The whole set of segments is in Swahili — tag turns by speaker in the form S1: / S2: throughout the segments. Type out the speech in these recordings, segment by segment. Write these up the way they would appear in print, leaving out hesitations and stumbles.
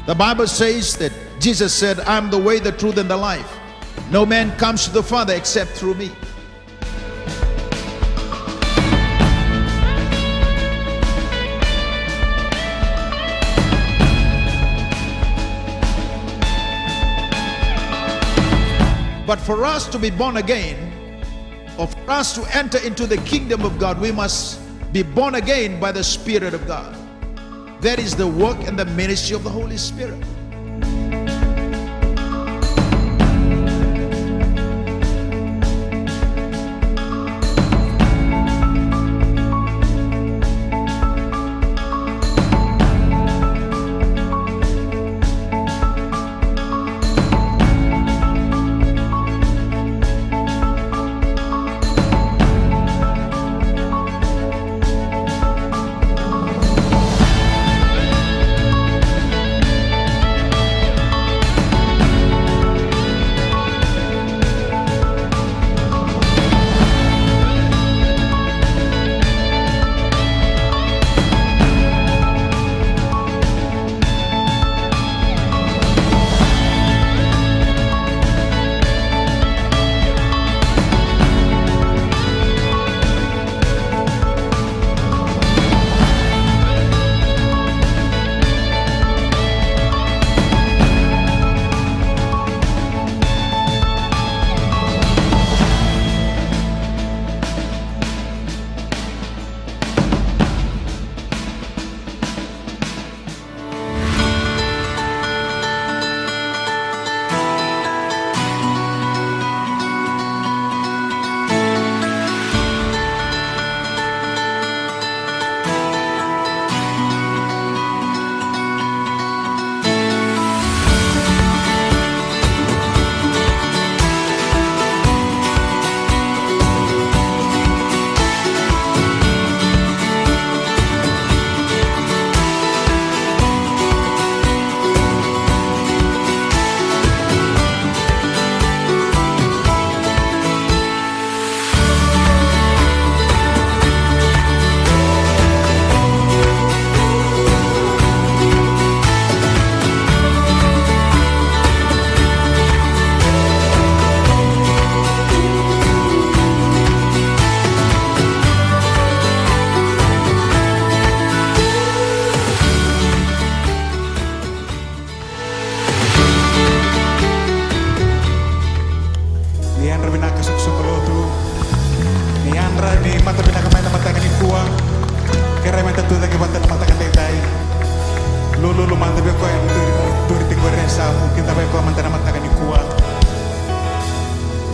S1: The Bible says that Jesus said, I'm the way, the truth, and the life. No man comes to the Father except through me. But for us to be born again, or for us to enter into the kingdom of God, we must be born again by the Spirit of God. That is the work and the ministry of the Holy Spirit.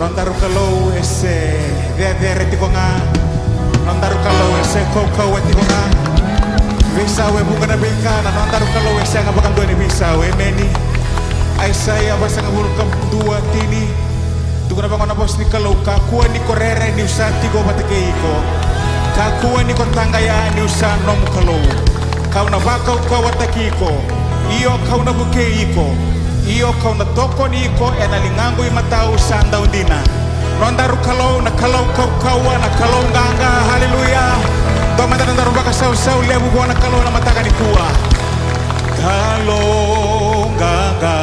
S2: Non daru kalau ese de tikonga, non daru kalau ese kau tikonga. Bisa we bukan beka, non daru kalau ese ngapakan dua ni bisa we meni. Aisyah abasa ngabulkan dua tini. Tu kenapa kau napos ni kalau kakua ni korere ni usati go patekeiko. Kakua ni kontangaya ni usa nom kalau. Kau na bakau kau watakiko. Iyo kau na bukeiko. Iyo kau na toko ni iko e na lingango imatau sanda undina. Rondaru kalau na kalau kau kawa na kalau nganga haleluya. Toma na rondaru baka sau lebu buana kalau na mataka ni kuwa. Kalau nganga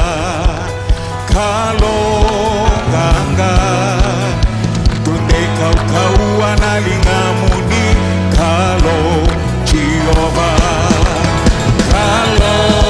S2: tunde kau kawa na lingamuni kalau Jehova.
S3: Kalau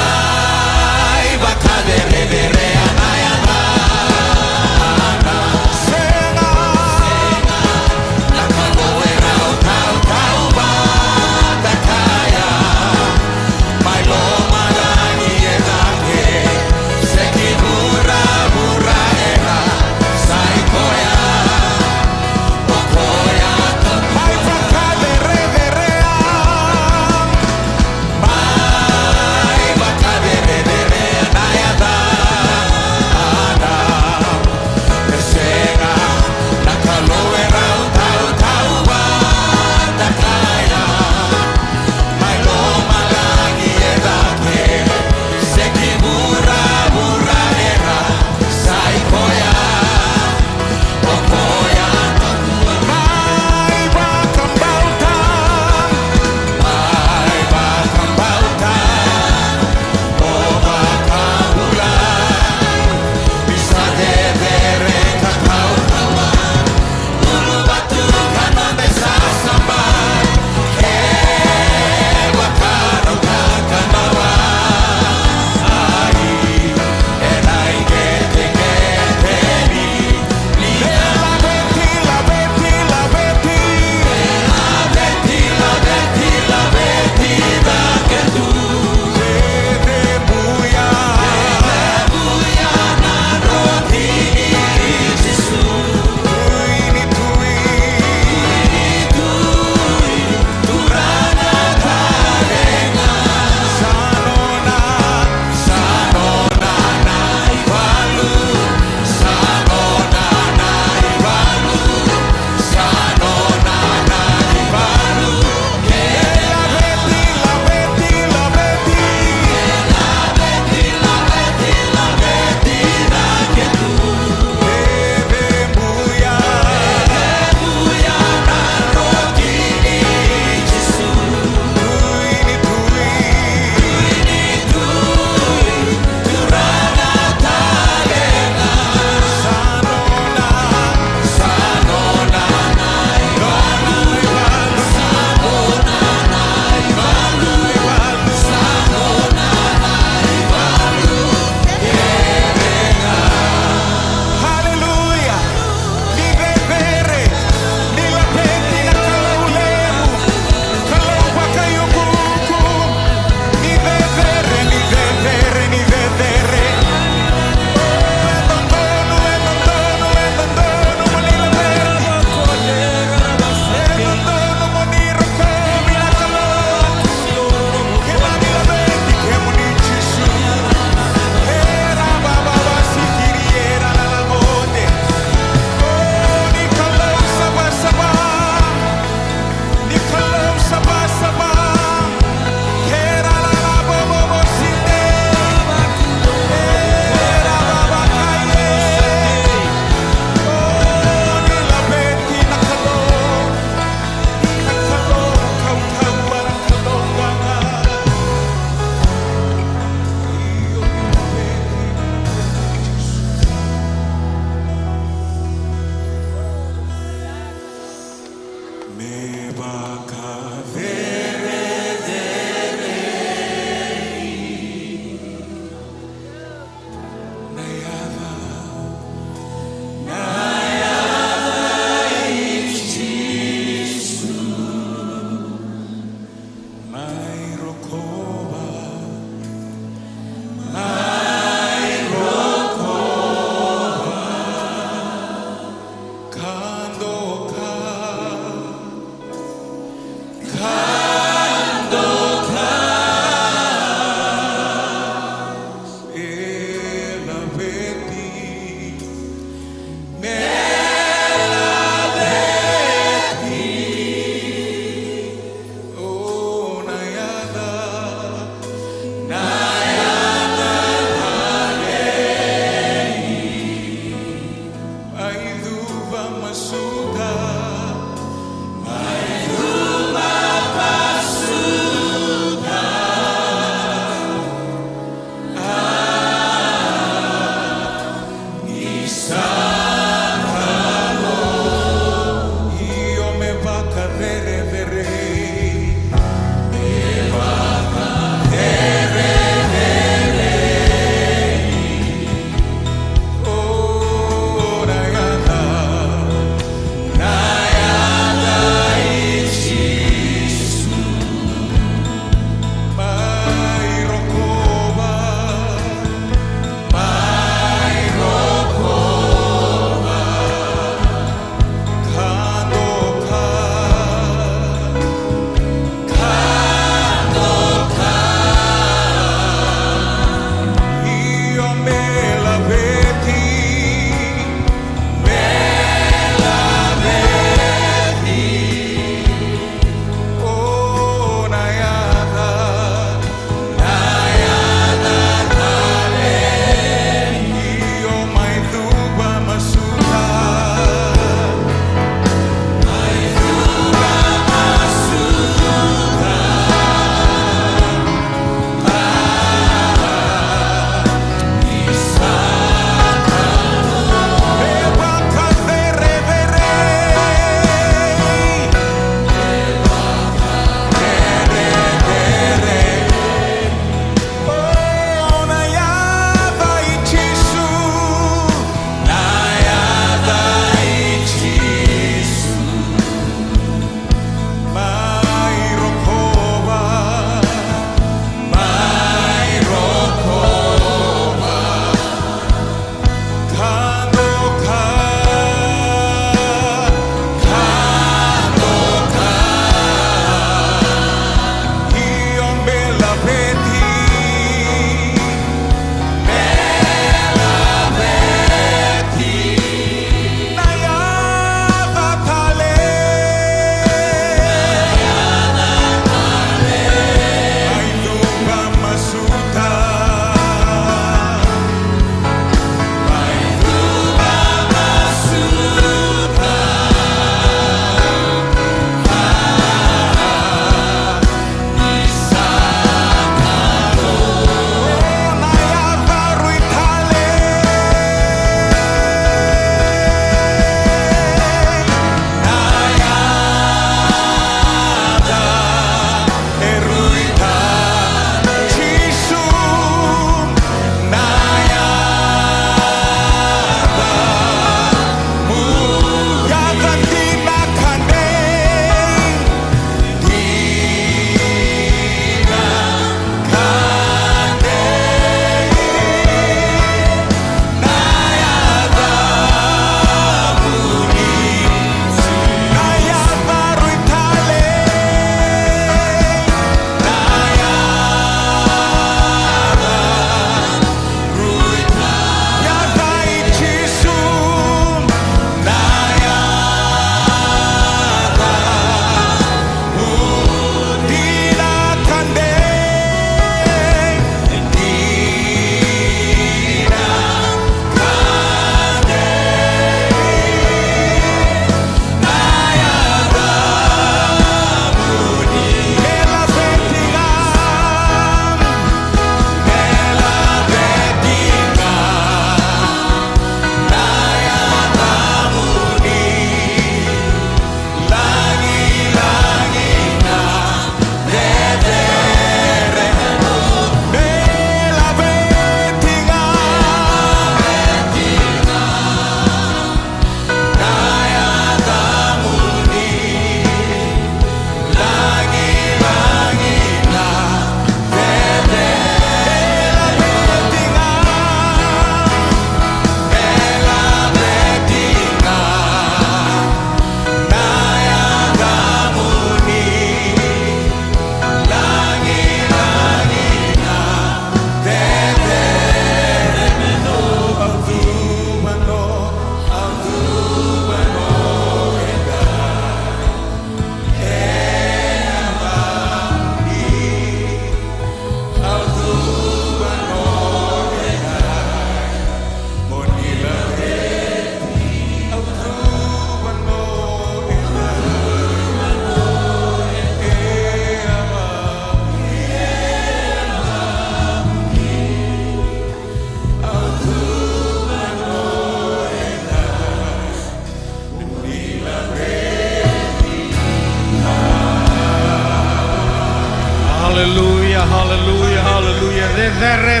S3: Hallelujah, hallelujah, hallelujah. Dedere.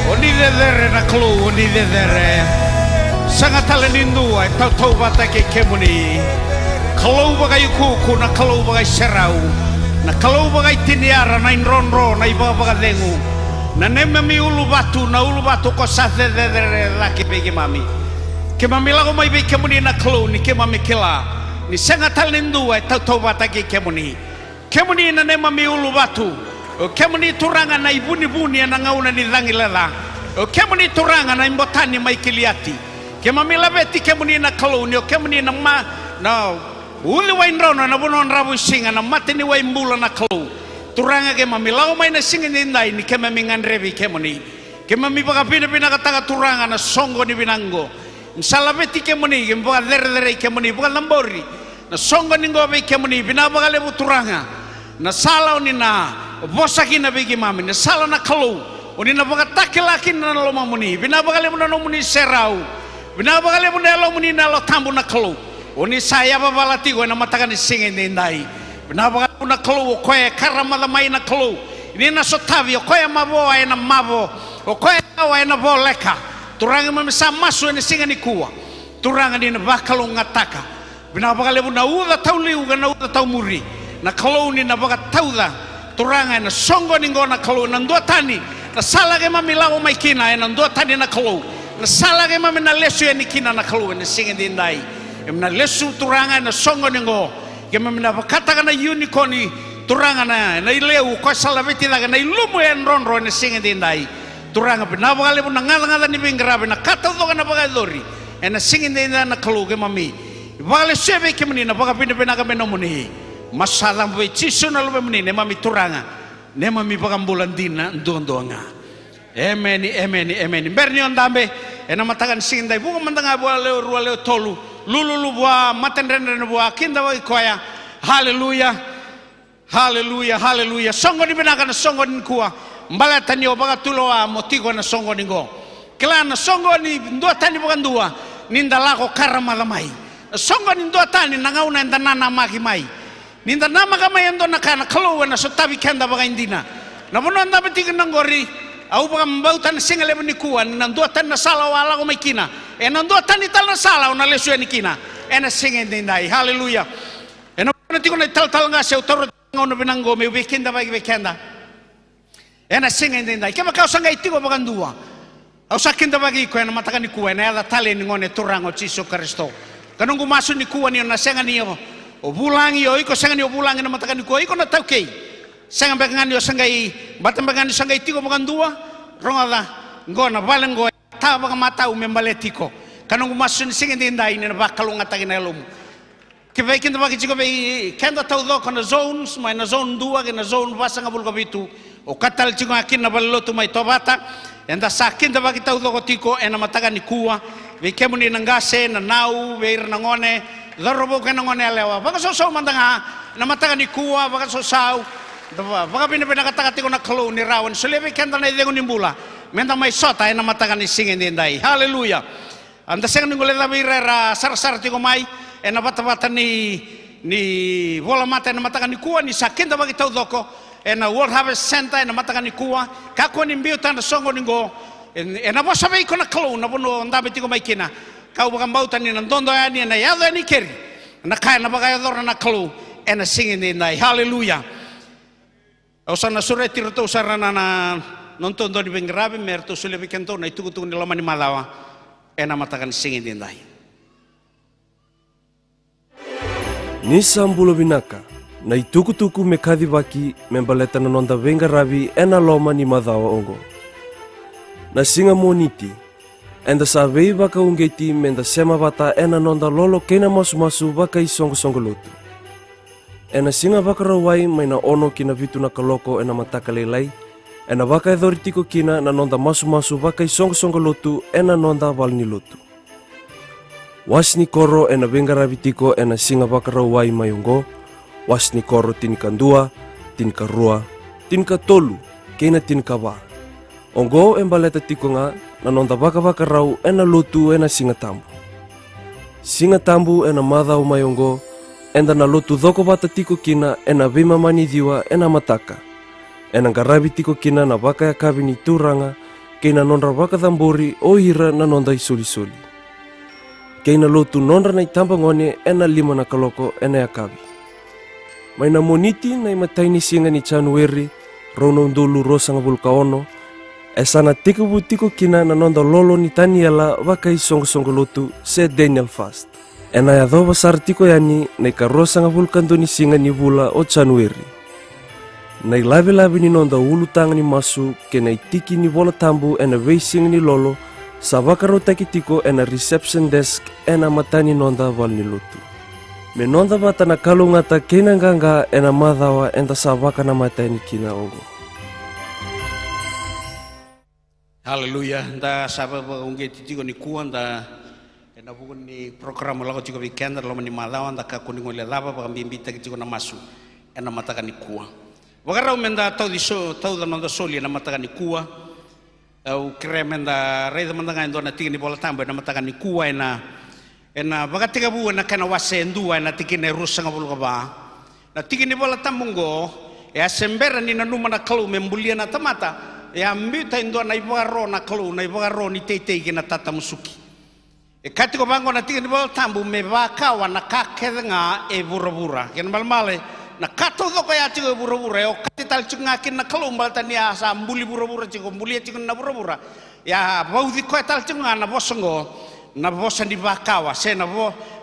S3: Oni dedere na klu, oni dedere. Sangat talenindua, tau bata ke kemuni. Kalau bagai kuku, na kalau bagai serau. Na kalau bagai tiniara, na inronro, na iba bagai dengu. Na nemami ulu batu ko sate dedere laki begi mami. Ke mami lago mai begi kemuni na klu, ni ke mami kila. Ni sangat talenindua, tau bata ke kemuni. Kemuni na nemami ulu batu. Kemuni turanga na ibuni-buni na ngauna ni langilela. Kemuni turanga na imbotani mai kiliati. Kemami labeti kemuni na kaluni. Kemuni na uli wa inrona na bunon rabu singa na matini wa imbula na kalu. Turanga kemami lau mai na singa nindai ni kemami nganrebi kemuni. Kemami baka pina kataga turanga na songo ni binango. Nsalabeti kemuni kembuka dere kemuni buka lambori. Na songo ningo be kemuni binabaka lebu turanga. Na salau ni na bosaki na begi mami na sala na kalu oni na baga takilaki na lo mamuni bina baga le no muni serau bina baga le lo muni na lo tambu na kalu oni saya babalati go na matakan singe ndai bina baga na kalu ko e karama la mai na kalu ni na sotavi ko e mabo ai na mabo ko e ai na boleka turanga mami sa masu ni singe ni kuwa turanga ni na bakalu ngataka bina baga le na uga tauli uga na uga taumuri na kalu ni na baga tauda turanga na songo ningo na kalu na ndua tani na sala ke mami lau mai kina na ndua tani na kalu na sala ke mami na lesu ya ni kina na kalu na singe dindai na lesu turanga na songo ningo ke mami na bakata na unicorni turanga na ileu ko sala veti na ilumu ya nronro na singe dindai turanga na bagale na ngada ni bingrabe na kata do na bagadori na singe dindai na kalu ke mami bagale sebe ke mani na bagapina ka menomuni masalah boy ciso na lupa menini mami turanga ne mami pagambulan dina ndonga amen berni ondambe ena matakan sindai buka mantanga bua leo tolu lulu bua matenrene bua kinda wa ikoya haleluya songo ni benakan songo ni kuwa mbala tani obaga tuloa motiko na songo ni go kelana songo ni ndua tani bukan dua ninda lako karama lamai songo ni ndua tani nangauna ndanana maki mai ninda nama kama yendo nakana kalau na sotabi kenda baga indina na bono anda betikin nangori au baga mbautan singale benikuan nandua tan na sala wala ko makina nandua tan ital na sala na lesu nikina ena singe dindai haleluya ena tiko na tal ngase utoro ngono benango me bekenda bagi bekenda ena singe dindai kema kau sanga itiko baga ndua au sakenda bagi ko ena matakan ikuwa ena ala tale ngone turango Yesus Kristo kanungu masu nikuwa ni na senga niyo o bulangi o iko sanga ni o bulangi na matakan ko iko na tauke sanga bagani o sanga i batam bagani sanga itiko bagan dua ronga ngona balengo ta baga mata u membaletiko kanungu masun singa dindai na bakalunga tagina lum ke vekin da bagi chiko be kenda tau do kana zones mai na zone 2 ke na zone basanga bulga bitu o katal chiko akin na ballotu mai tobata enda sakin da bagi tau do tiko ena matakan ni kuwa ve kemuni nangase na nau ve na ngone garobo ka ngone lewa baka so mandanga na matakan ni kuwa baka so sau baka pina katakati ko na kalu ni rawan sulebe kenda na idego ni mbula menda mai sota na matakan ni singen dindai haleluya anda seng ngole la birera sar tiko mai ena bata ni bola mata na matakan ni kuwa ni sakinda bagi tau doko ena World Harvest Center na matakan ni kuwa kako ni mbiu tanda songo ningo ena bosa bei ko na kalu na bono ndabe tiko mai kina kau bakang bautan ni nandondo ani na yado ani keri na kaya na bagay ador na kalu ena singin dindai haleluya osa na sure tirto usarana na nontondo ni bengrabe merto sulebe kento na itugutu ni lamani malawa ena matakan singin dindai
S4: ni sambulo binaka na itukutuku mekadi baki membaleta na nonda bengarabi ena loma ni madawa ongo na singa moniti enda sabei baka ungeti menda sema bata ena nonda lolo kena masu baka isongo lotu ena singa baka rawai maina ono kina vitu na kaloko ena mataka lelai ena baka edhoritiko kina na nonda masu baka isongo lotu ena nonda walni lotu wasni koro ena bengarabitiko ena singa baka rawai mayungo wasni koro tinika 2 tinika 2 tinika 3 kena tinika ba ongo embaleta tiko nga na nonda baka rau ena lotu ena singa tambu ena madau mayongo enda na lotu dhoko bata tiko kina ena vima mani diwa ena mataka. Ena ngarabi tiko kina na baka ya kabini turanga keina nondra baka dhambori o hira na nonda isoli-soli. Keina lotu nondra na itamba ngone ena 5 na kaloko ena ya kabi. Maina moniti na imataini singa ni Januari rono ndulu rosanga vulkaono esana tikubu tiko kina na nonda lolo ni taniela baka isongo-songo lotu se Daniel fast. Ena ya dho basar tiko yani na ikarosanga vulkandoni singa ni vula o Januari. Na ilabi-labi ni nonda ulu tanga ni masu ke na itiki ni bola tambu ena veising ni lolo sa baka rotaki tiko ena reception desk ena matani nonda val ni lotu. Me nonda bata na kalu ngata kena nganga ena madhawa enta sa baka na matani kina ongo.
S3: Haleluya, nda sababu unge titiko ni kuwa nda ena buku ni program lago tiko weekend loma ni madhawa nda kakuni ngole lava baka mbimbita kitiko na masu ena mataka ni kuwa. Wakarau menda tau diso tau da nonda soli ena mataka ni kuwa. Au kire menda reida mandanga ndona tiki ni bola tambo ena mataka ni kuwa ena baka tika bu ena kana wase ndua ena tiki ne rusanga bulu kaba. Na tiki ni bola tambungo ya sembera ni nanuma na kalu membulia na tamata ya mbita ndo na ibaro na kalu na ibaro ni teitei kina tata musuki e katiko bango na tiki ni bola tambu me bakawa na kakedenga e burabura ken malmale na kato doko ya tiko burabura o katital cunga kin na kalu mbalta ni asa mbuli burabura ciko mbuli ciko na burabura ya baudi ko tal cunga na bosongo na bosa ni bakawa se na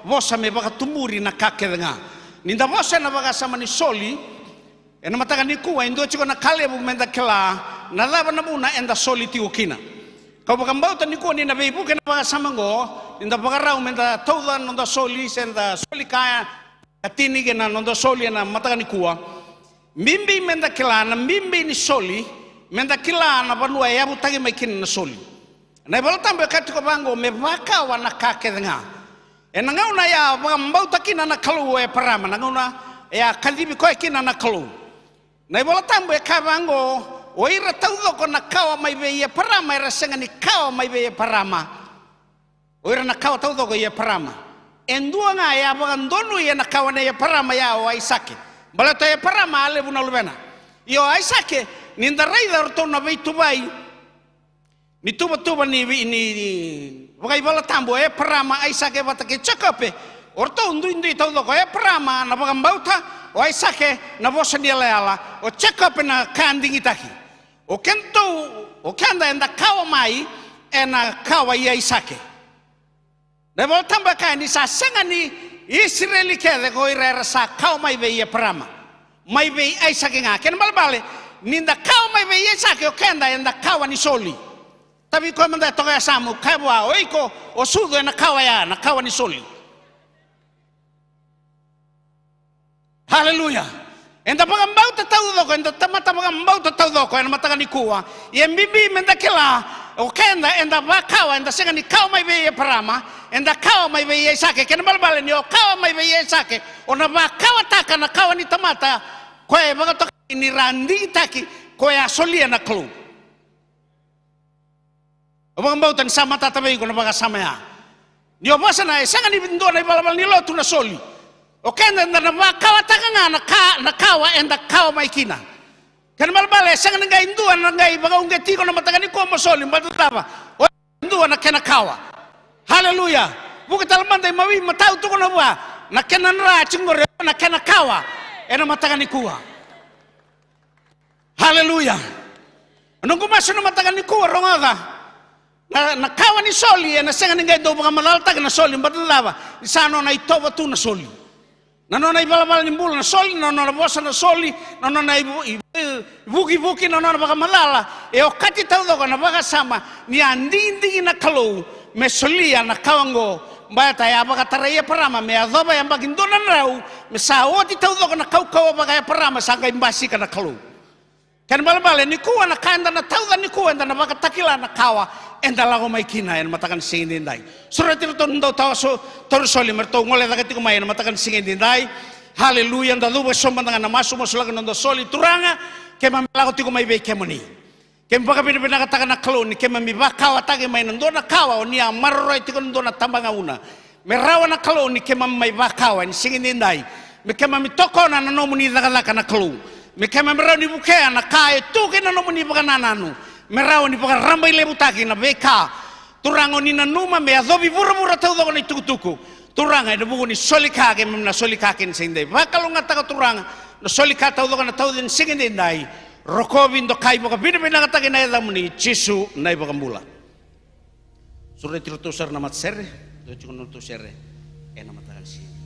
S3: bosa me baka tumuri na kakedenga ninda bosa na baka sama ni soli ena mataka ni kuwa indo chiko na kale bu menda kela na lava na muna enda soli tiko kina kau baka mbauta ni kuwa ni na beibu kena baka samango inda baka rau menda tauda nonda soli senda soli kaya katini kena nonda soli ena mataka ni kuwa mimbi menda kela na mimbi ni soli menda kela na banua ya butagi maikina na soli na ibala tambe katiko bango me baka wana kake denga ena ngauna ya baka mbauta kina na kalu e parama na ngauna ya kadibi koe kina na kalu na ibola tambo e kavango o ira taudo ko na kawa mai be parama era senga ni kawa mai be parama o ira na kawa taudo ko ye parama endua nga ya bagandonu ye na kawa na ye parama ya o Isake bala to ye parama ale buna lubena yo Isake ninda raida to na be tubai ni tuba ni bagai bola tambo e parama Isake batake chakape orto undu taudo ko e parama na bagambauta o Isake na bosa ni ala o check up na kandingi taki o kento o kanda enda kawa mai ena kawa ya Isake na bo tamba ka ni sa senga ni Israeli kede ko ira sa kawa mai be ya parama mai be Isake nga ken balbale ninda kawa mai be Isake o kenda enda kawa ni soli tabi ko manda to ya samu kawa oiko o sudo ena kawa ya na kawa ni soli. Haleluya. Enda pagambau tataudo ko enda tamata pagambau tataudo ko ena mataka ni kuwa. Ye mbibi menda kila o kenda enda bakawa enda senga ni kawa mai be parama enda kawa mai be Isake ken balbale ni o kawa mai be Isake ona bakawa taka na kawa ni tamata ko e bagato ni randi taki ko ya solia na klu. O pagambau tan sama tatabe ko na bagasama ya. Ni o basa na senga ni ndo na balbal ni lotu na soli. Oke na kawa taka na kawa enda kawa maikina kan balbale sang nga indua na ngai baga ungeti ko na mataka ni ko mosoli mbataba o indua na kena kawa. Haleluya buka talmanda mawi matau tu ko na wa na kena nra chingore na kena kawa ena mataka ni kuwa. Haleluya nungu maso na mataka ni kuwa rongaga na kawa ni soli ena sang nga do baga malalta na soli mbataba isano na itoba tu na soli. Nanona ibala ni mbula na soli, nanona bosa na soli, nanona ibuki nanona baka malala. E o kati taudo na baka sama ni andindi na kalau me solia na kawango mbata ya baka taraya parama me adoba ya baka indona rau me saoti taudo na kau baka ya parama sanga imbasi kana kalau. Kan balbale ni kuwa na kanda na tauda ni kuwa na baka takila na kawa enda lago mai kina en matakan singin dai. Surat itu ndo tawaso torsoli merto ngole dagati ko mai en matakan singin dai. Haleluya nda luba somba na masu masulaga ndo soli turanga ke mamlago tiko mai be kemoni. Ke baka bina katakan na kloni ke mami bakawa tage mai ndo na kawa oni amarro tiko ndo na tambanga una. Merawa na kloni ke mamai bakawa en singin dai. me kema mi toko na no muni laka na klu me kema me rau ni buke na kae tuki na no muni baka nananu me rau ni baka rambai le butaki na beka turango ni na numa me adobi bura tau doko ni tuku turanga ida buku ni solika ke me na solika ke sinde bakalo ngata ka turanga no solika tau doko na tau den singende nai rokovindo kai baka bina ngata ke na ida muni chisu nai baka mula sure tiro sar na matsere do chikono to sere ena matagal si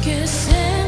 S5: que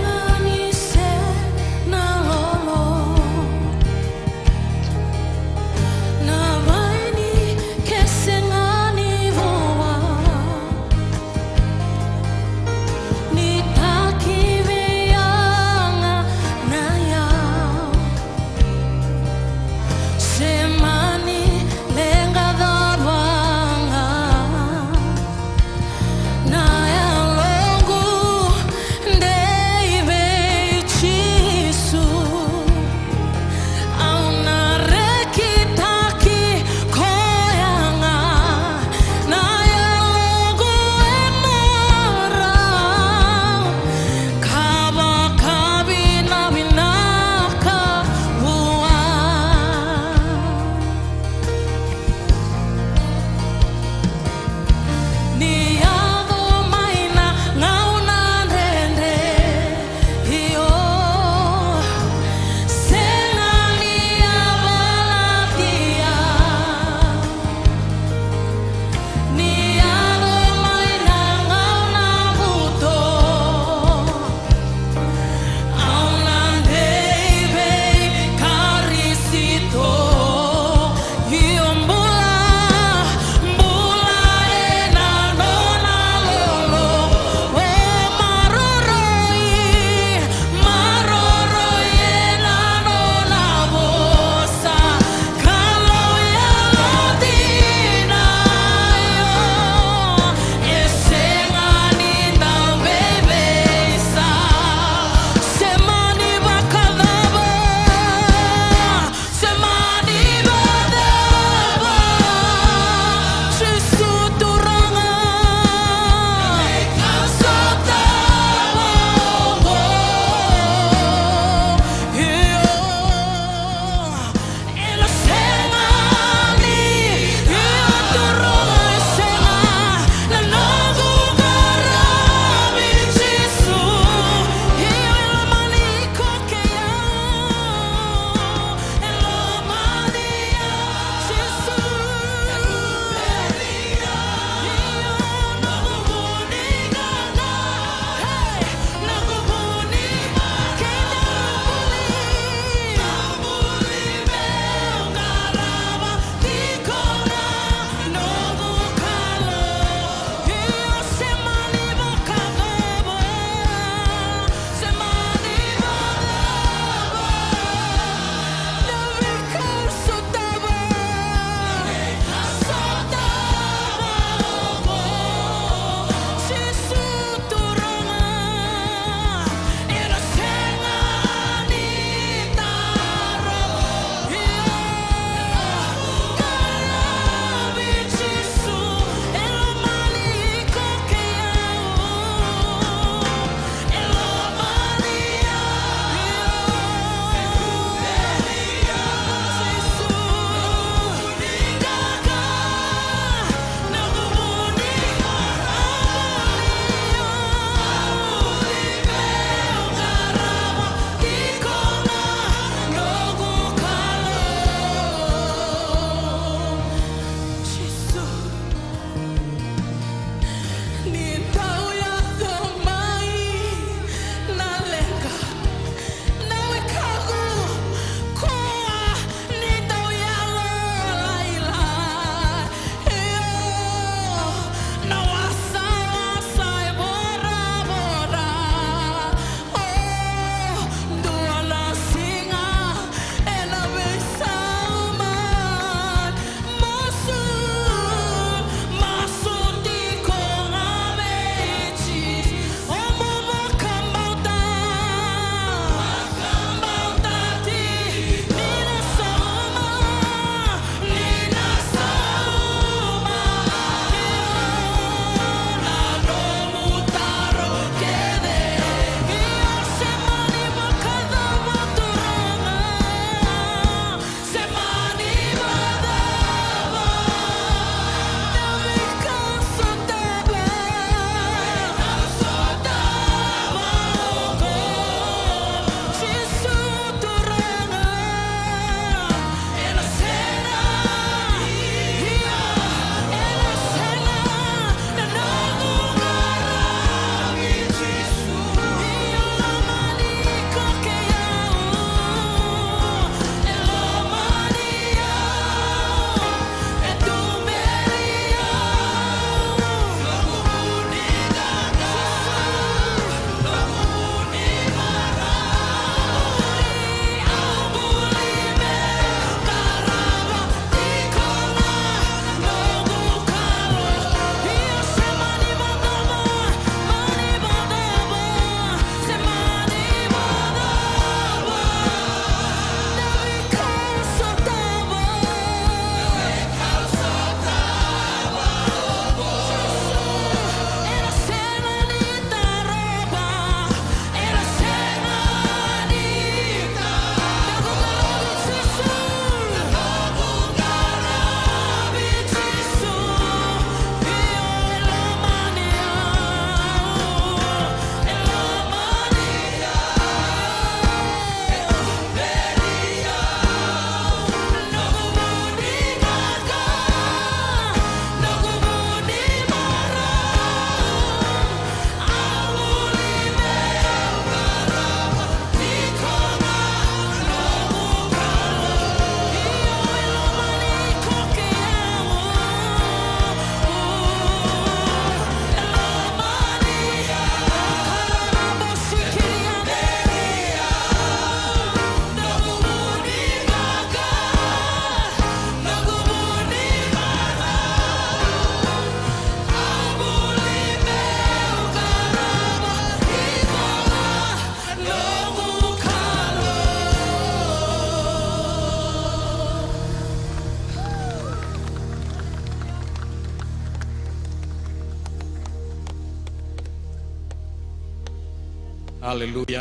S3: Haleluya.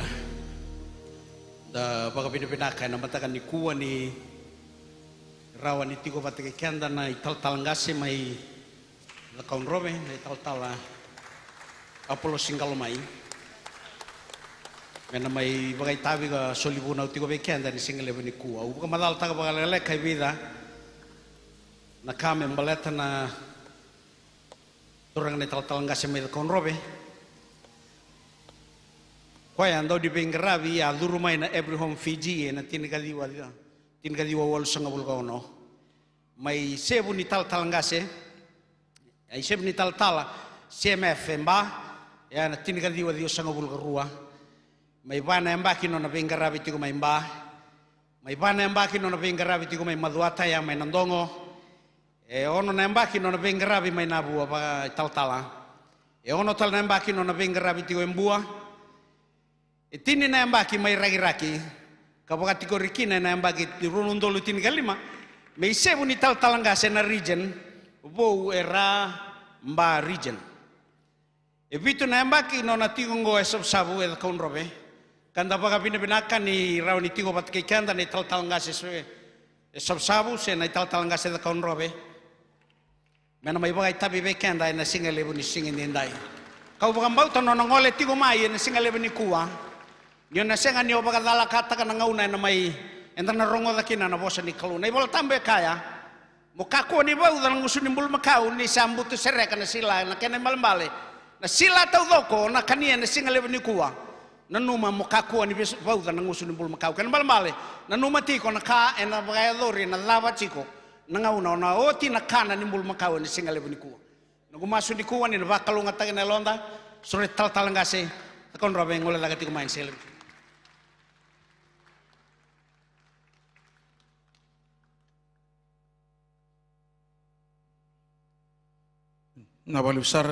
S3: Da baga pinapinaka na matakan ni kuwa ni rawa ni tigo patake kanda na ital ngase mai la kaun robe na ital Apollo singalo mai. Mena mai bagai tabi ga solibuna tigo be kanda ni singale ni kuwa. Uga madal taga baga lele kai vida. Na kame mbaleta na turang na ital ngase mai la kaun robe. Kaya andau di Bengravi ya rumah na every home Fiji na tinigadiwa wal sangabul kauno mai sebu ni tal ngase ai sebu ni tal CMF mba ya na tinigadiwa dio sangabul garua mai bana mba kino na Bengravi tigo mai mba mai bana mba kino na Bengravi tigo mai maduata ya mai nandongo ono na mba kino na Bengravi mai nabu apa tal ono tal na mba kino na Bengravi tigo embua tini na mbaki mai ragi kapag tiko rikina na mbaki runundolo tini kalima may sebu ni talangase na region bo era mba region evito na mbaki no na tigo ngo sabu el kaun robe kanda baga pinapinakan ni raw ni tigo pat kay kanda ni talangase sabu se na talangase el kaun robe mena may bagay tabi be kanda na singalebu ni singin dai kau baga mbauta no ngole tigo mai na singalebu ni kuwa Nyo na senga ni obaga dala kata ka nangauna na may enda na rongo dakina na bosa ni kaluna. Ibol tambe kaya mo kako ni bau dalang usun ni bul makau ni sambu tu sereka na sila na kena malambale na sila tau doko na kania na singa lebe ni kuwa na numa mo kako ni bau dalang usun ni bul makau kena malambale na numa tiko na ka ena bagaya dori na lava tiko na ngauna na oti na kana ni bul makau ni singa lebe ni kuwa na gumasu ni kuwa ni na bakalunga taga na londa sore talangase takon robe ngole laga tiko main selem.
S5: Na bali besar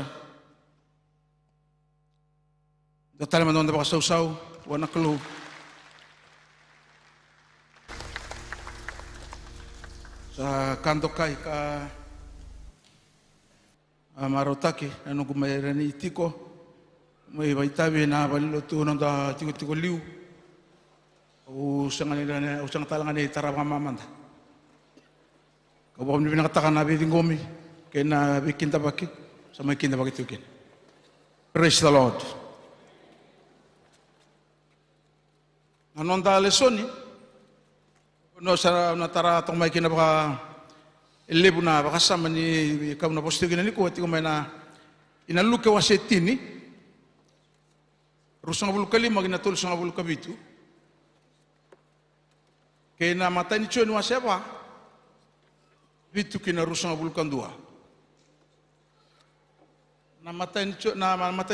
S5: datang mandon dapat sau wana kelu sa kanto kai ka amarotaki anu kumairani tiko mai baitabe na bali lotu nonda tiko liu u sangane usang talangane tarabang mamanda kau bom ni nakatakan nabi dingomi kena bikin tabaki sama kinda begitu kan. Praise the Lord. Anonda lesoni, no sara natara tong mai kina baka elebu na baka sama ni kau na posto kina ni ko tiko mai na inaluke wasetini. Rusang bulu kali magina tul sang bulu kabitu. Kena mata ni cuan waseba. Bitu kina rusang bulu kandua. Na mata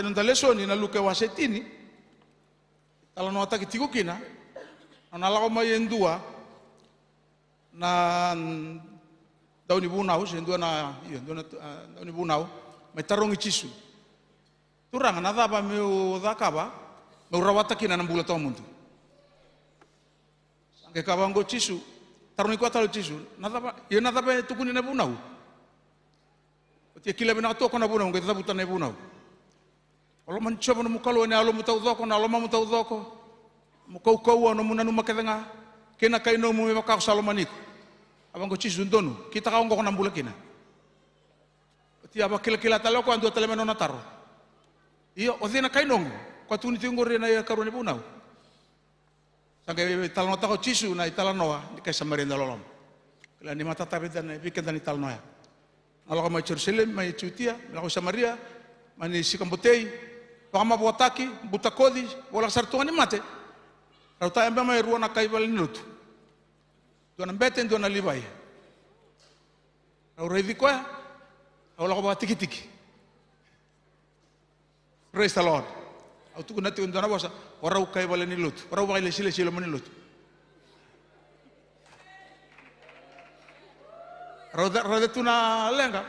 S5: nunda lesoni na luke wasetini tala no ataki tigo kina na lago mai endua na dauni bunau endua na dauni bunau mai tarongi cisu turang na daba meu dakaba meu rawata kina na bula to muntu sange kabango cisu tarongi ko talo cisu na daba tukuni na bunau Tia kila bina to kona bunau ngeta buta na bunau. Olo man choba no mukalo ne alo mutau doko na alo mutau doko. Mukau kau no munanu makedenga. Kena kaino mu maka salomaniko. Abang ko cisu ndonu kita ka ngoko na bula kina. Tia ba kila taloko ando telemeno na taro. Iyo odina kaino ko tuni tingo rena ya karone bunau. Sange talano tako cisu na italanoa di kaisa marenda lolom. Kila ni mata tabe dan bikin dan italanoa. Alaka mai Jerusalem, mai Jutia, mai Samaria, mai Sikambotei, pakama buataki, butakodi, wala sartungan ni mate. Rauta emba mai ruana kaibal nilutu. Tuana beten tuana libai. Rau revi koya, awala ko tiki. Praise the Lord. Au tu kunati tuana bosa, warau kaibal nilutu, warau baile sile manilutu. Rada tuna lenga,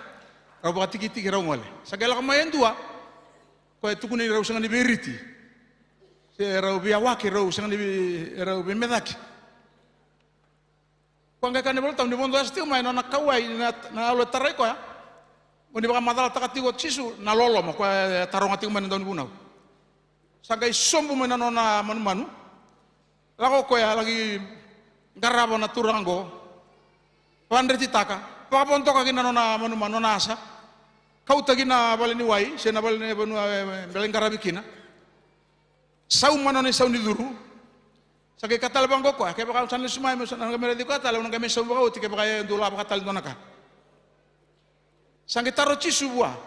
S5: rau baka tiki rau ngole. Sagala kamayan dua, ko itu kuni rau sangan beriti. Se rau biawaki rau sangan rau bimedaki. Ko ngai kan boleh tahu di bondo asti mai na kawai na alo tarai ko ya. Mo di baka madala takati ko cisu na lolo mo ko tarong ati man don bunau. Sagai sombu menanona manu-manu. Lako koya lagi garaba na turango. Pandre titaka. Papontoka kina nona manu-manu nasa. Kau tagi na baleni wai, sena baleni balen garabi kina. Sau manone sau ni duru. Sagai katal bangko koya, kaya baka usan lisumay mo sana kamera di katal, unang kami sau baka uti kaya baka dula baka katal donaka. Sangi taro cisu buah.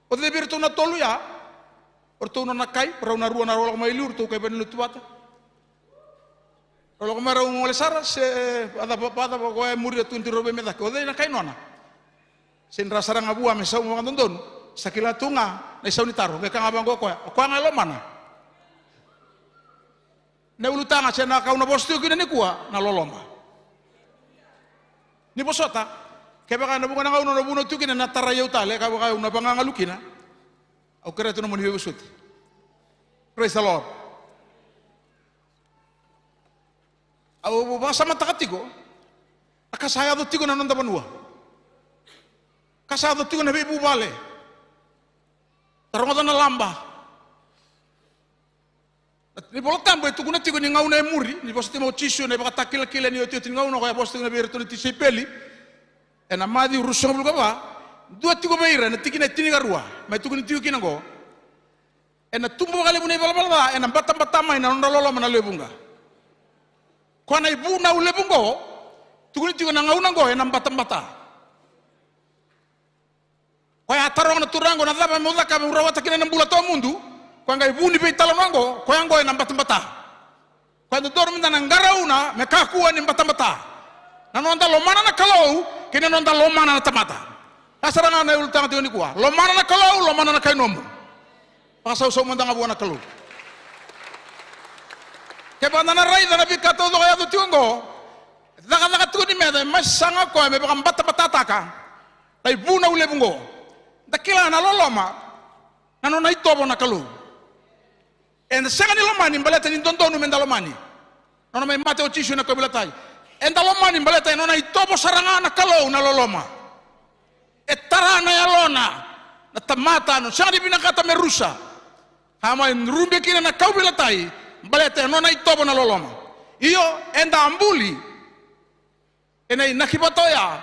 S5: O de bir na tolu ya. Orto na nakai, para na ruwa na rola mai lur to kay benlu tuata. Rola ko mara ngole sara se ada pada ko ay muri tu ndiro be meda ko de nakai nona. Sin rasara ngabua me sau mga tondon. Sakila tunga na sau ni taro kay kangabang ko ko ngalo mana. Na ulutanga se na kauna bostu ko ni kuwa na loloma. Ni bosota kaya baka nabunga na kauno nabuno tu kina na tarayaw tale kaya baka una pangangalukina. Au kreto naman hiwag Praise the Lord. Au baka sama takatigo. Akasayado tigo na nanda banua. Kasado tigo na bibu bale. Tarongoto na lamba. Ni bolotambo itu kuna tigo ni ngauna muri. Ni bosti mo chisyo na baka takila-kila ni otiyo tingauna kaya bosti na birito ni tisipeli. Ena madi urusong bulu kaba. Dua tigo beira na tiki na tini garua, mai tuku ni tigo kinango. Ena tumbo kali bunai bala-bala, ena batam-batama ena onda lolo mana lebunga. Ko na ibu na ulebungo, tuku ni tigo na ngaunango ena batam-bata. Ko ya tarong na turango na daba mo daka urawata kina ng bulato mundu, ko nga ibu ni beitalonango, ko yango ena batam-bata. Ko ando dorminda nang garauna, me kakuan ni batam-bata. Nanonda lomana na kalau, kina nonda lomana na tamata. Asaranga na ultang tiyo ni kuwa. Lomana na kalau, lomana na kainomu. Pasaw-saw mo nga buwan na kalau. Kaya ba na ray na nabikato do kaya do tiyo ngo. Daka-daka tiyo ni meda, mas sanga ko, may bakang bata-batata ka. Tay buna ule bungo. Dakila na loloma. Nano na itobo na kalau. And sanga ni lomani, baleta ni dondonu menda lomani. Nano may mate o chisyo na kabilatay. And lomani, baleta no na itobo saranga na kalau na loloma. Etarana ya lona na tamata no siya di binakata merusa hama rumbe kina na kau bilatai balete no na itobo na loloma iyo enda ambuli ena nakibatoya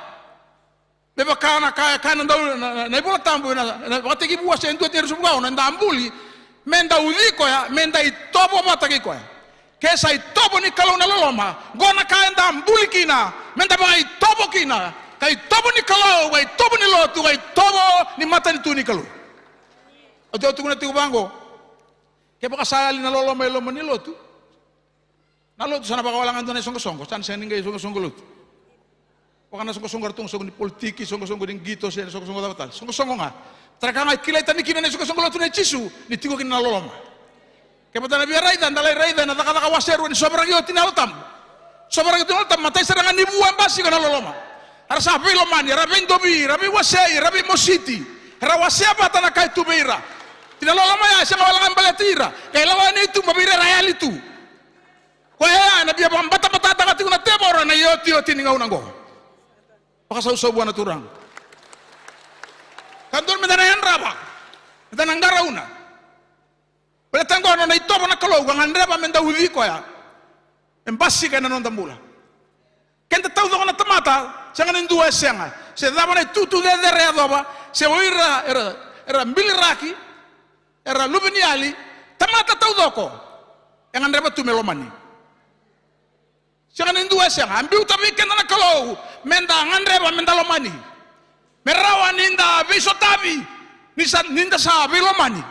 S5: beba kana kana ndau na ibola tambu na batiki buwa se ndu teru subgao na ambuli menda udiko ya menda itobo mataki ko ya kesa itobo ni kalau na loloma gona ka enda ambuli kina menda ba itobo kina kay tobo ni kalau, kay tobo ni lotu, kay tobo ni mata ni tu ni kalau. Ato tu kuna tigo bango. Kaya baka sali na lolo may lomo ni lotu. Na lotu sana baka walangan doon ay songko-songko. Saan siya ningay songko-songko lotu. Baka na songko-songko ratong songko ni politiki, songko-songko ni gito siya, songko-songko dapatal. Songko-songko nga. Traka nga kilay tani kina ni songko-songko lotu ni chisu, ni tigo kina na lolo ma. Kaya pata na biya raidan, dalay raidan, na taka-taka wasero, ni sobrang yun tinalotam. Sobrang yun tinalotam, matay sarangan ni buwan basi ka na lolo ma. Ara sabi lomani, rabi ndobi, rabi wasei, rabi mositi, rawasea bata na kai tubeira. Tinalolo maya siya kawalangan balatira. Kailangan itu mabira rayal itu. Kaya na biya bata-bata takati ko na tebora na yoti-yoti ni ngaunang ko. Pakasausaw buwan na turang. Kantor medana yan raba. Medana ngarauna. Balatang ko na ito pa na kalog, ang handreba mendahuli ko ya. Embasi ka na nung tambula. Kenta tau do na tamata, jangan indua senga. Se dava na tutu de readoba, se oira era miliraki, era lubiniali, tamata tau doko. Jangan reba tu melomani. Jangan indua senga, ambiu tabi kenta na kalau, menda nganreba menda lomani. Merawa ninda biso tabi, ninda sa bilomani.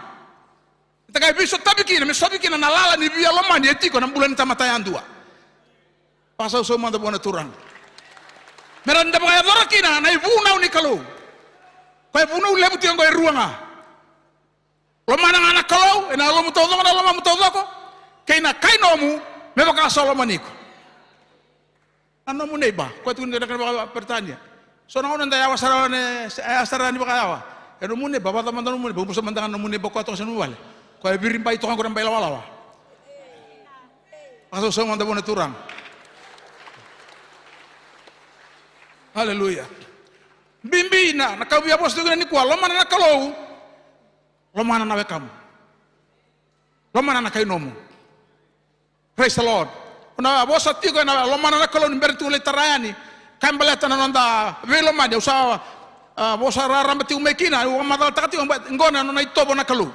S5: Taka biso tabi kina, mesobi kina nalala ni biya lomani etiko na bulan tamata yang dua. Pasau semua tu bukan turang. Meranda pakai dorakina, na ibu nau ni kalau. Kau ibu nau lebu tiang kau ruang ah. Lo mana anak kalau, ena lo mutau doko, lo mutau doko. Kaina kainomu, memang kasih lo maniku. Anu muneba, kau tu tidak kena bertanya. Soalnya orang tanya awasaran ni pakai awa. Enu muneba, bapak teman-teman muneba, bukan sementangan muneba kau tu senu balik. Kau birin bayi tu kan kurang bayi lawa. Pasau semua tu bukan turang. Haleluya. Bimbina, na kau biar bos tu ni kuah. Lo mana nak kalau, lo mana nawe kamu. lomana na kay nomu. Praise the Lord. Una bosa tigo na lomana na kalon bertu le tarayani kambaleta na nonda velo mani usa bosa rarambati umekina u madal takati ngona no itobo na kalu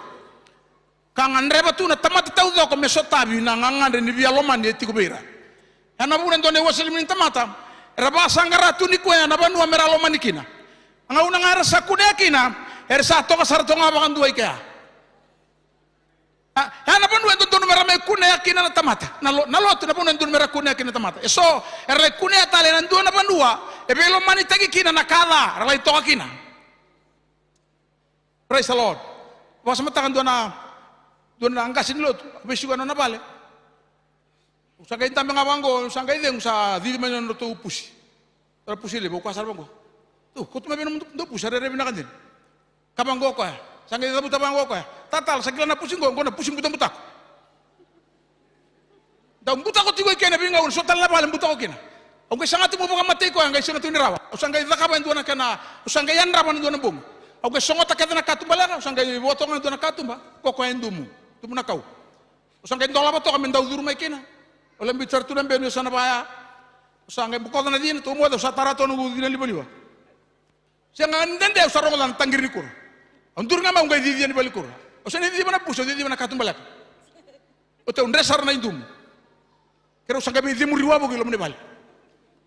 S5: kang andreba tu na tamata tau do ko mesotabi na ngangande ni via lomani tigo beira ana bulan done wasilimin tamata rabasa ngaratu ni ko na banua mera lomani kina nga una ngara sakune kina ersa to ka sarto nga bakan duai kaya ana banua don mera me kune yakina na tamata na lot na banua don mera kune yakina tamata eso erle kune atale na don na banua e belo mani tagi kina na kala ralai to kina. Praise the Lord. Was matakan don na angkasin lot besuga na bale usanga intambe ngabango usanga ideng sa di man no to pusi para pusi le boko asar bango tu ko tume beno do pusi re bina kan din kabango ko sanga ida buta bango ko tatal sagila na pusi ngo na pusi buta buta da buta ko tigo kene binga un sotal la bale buta ko kina onge sanga tu mo mate ko ngai sanga tu ni rawa usanga ida ka ban do na kana usanga yan rawan do na bom onge songo ta kana katumba usanga boto na do na katumba ko ko endumu tu na kau usanga ndola boto ka mendau duru mai kina oleh bicara tu nambe nusa na baya usanga buko na din tu mo do satara to nugu din liba sanga ndende usaro lan tangir nikur andur ngama ngai di din balikur usanga di mana puso di mana katum balak ote undresar na indum kero usanga be di muri wabo gilo mne bal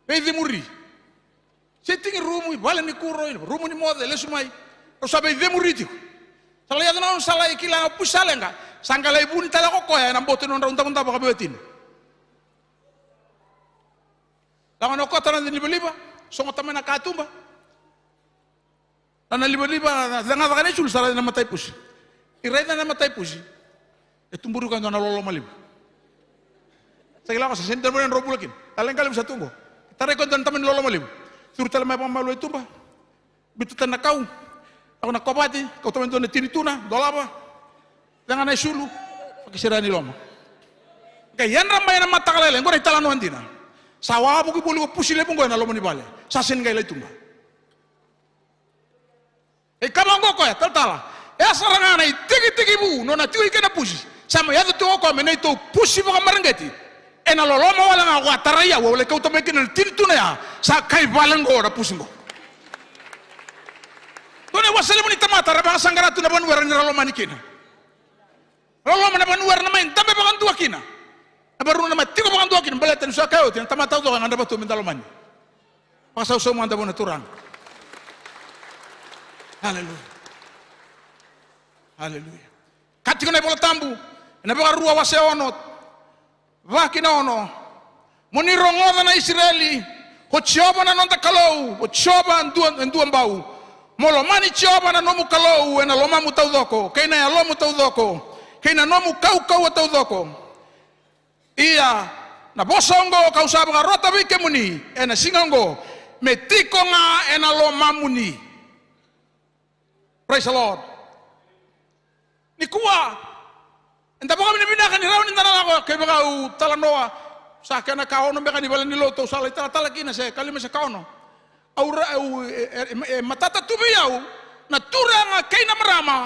S5: be di muri setting rumu bal ni kuro rumu ni mode lesumai usabe di muri ti sala ya na sala ikila pusalenga sanga lai buni tala ko ya na boto non unta ba betin langan no kota na liba songo tamana katumba na liba zanga zakane chul sala na matai pusi iraida na matai pusi etumburu kan na lolo malib sagila ko sa center mo robulakin talen kalim sa tungo tare ko dan tamen lolo malib sur tala mai pamalu etumba bitu tan nakau ako na kopati ko tamen don tinituna dolaba zanga na sulu pakisirani loma kayan ramai na matakalele ngore talano andina sawa buki bolu pusi le bungo na lomo ni bale sasin ngai le tumba e kamango ko ya tala e saranga na tigi bu no na tigi kana pusi sama ya to ko me nei to pusi ba marangeti e na lolomo wala nga wa taraya wala ka to me kin tintu na ya sa kai balengo na pusi ngo to ne wasale muni tamata raba sangara tu na ban wera ni lolomo ni kina lolomo na ban wera na main tambe ba kan tu kina baru nama tiga bakan dua kin beletan suka kau tiang tamat tahu doang anda batu minta lomani pasal semua anda bona turang haleluya haleluya katika na bola tambu na baka ruwa wase onot vakina ono moni rongo na Israeli ho chioba na nonta kalau ho chioba nduan bau molomani chioba na nomu kalau na lomamu tau doko kaina ya lomu tau doko kaina nomu kau tau doko iya na bosongo kau sabanga rota bike muni ena singongo metiko nga ena lo mamuni. Praise the Lord. Nikua enta boka mini binakan ni rawan intana ko ke baka talanoa sa kana kaono beka ni balan ni loto sala tala kina se kalima se kaono aura matata tubiau na turanga kaina marama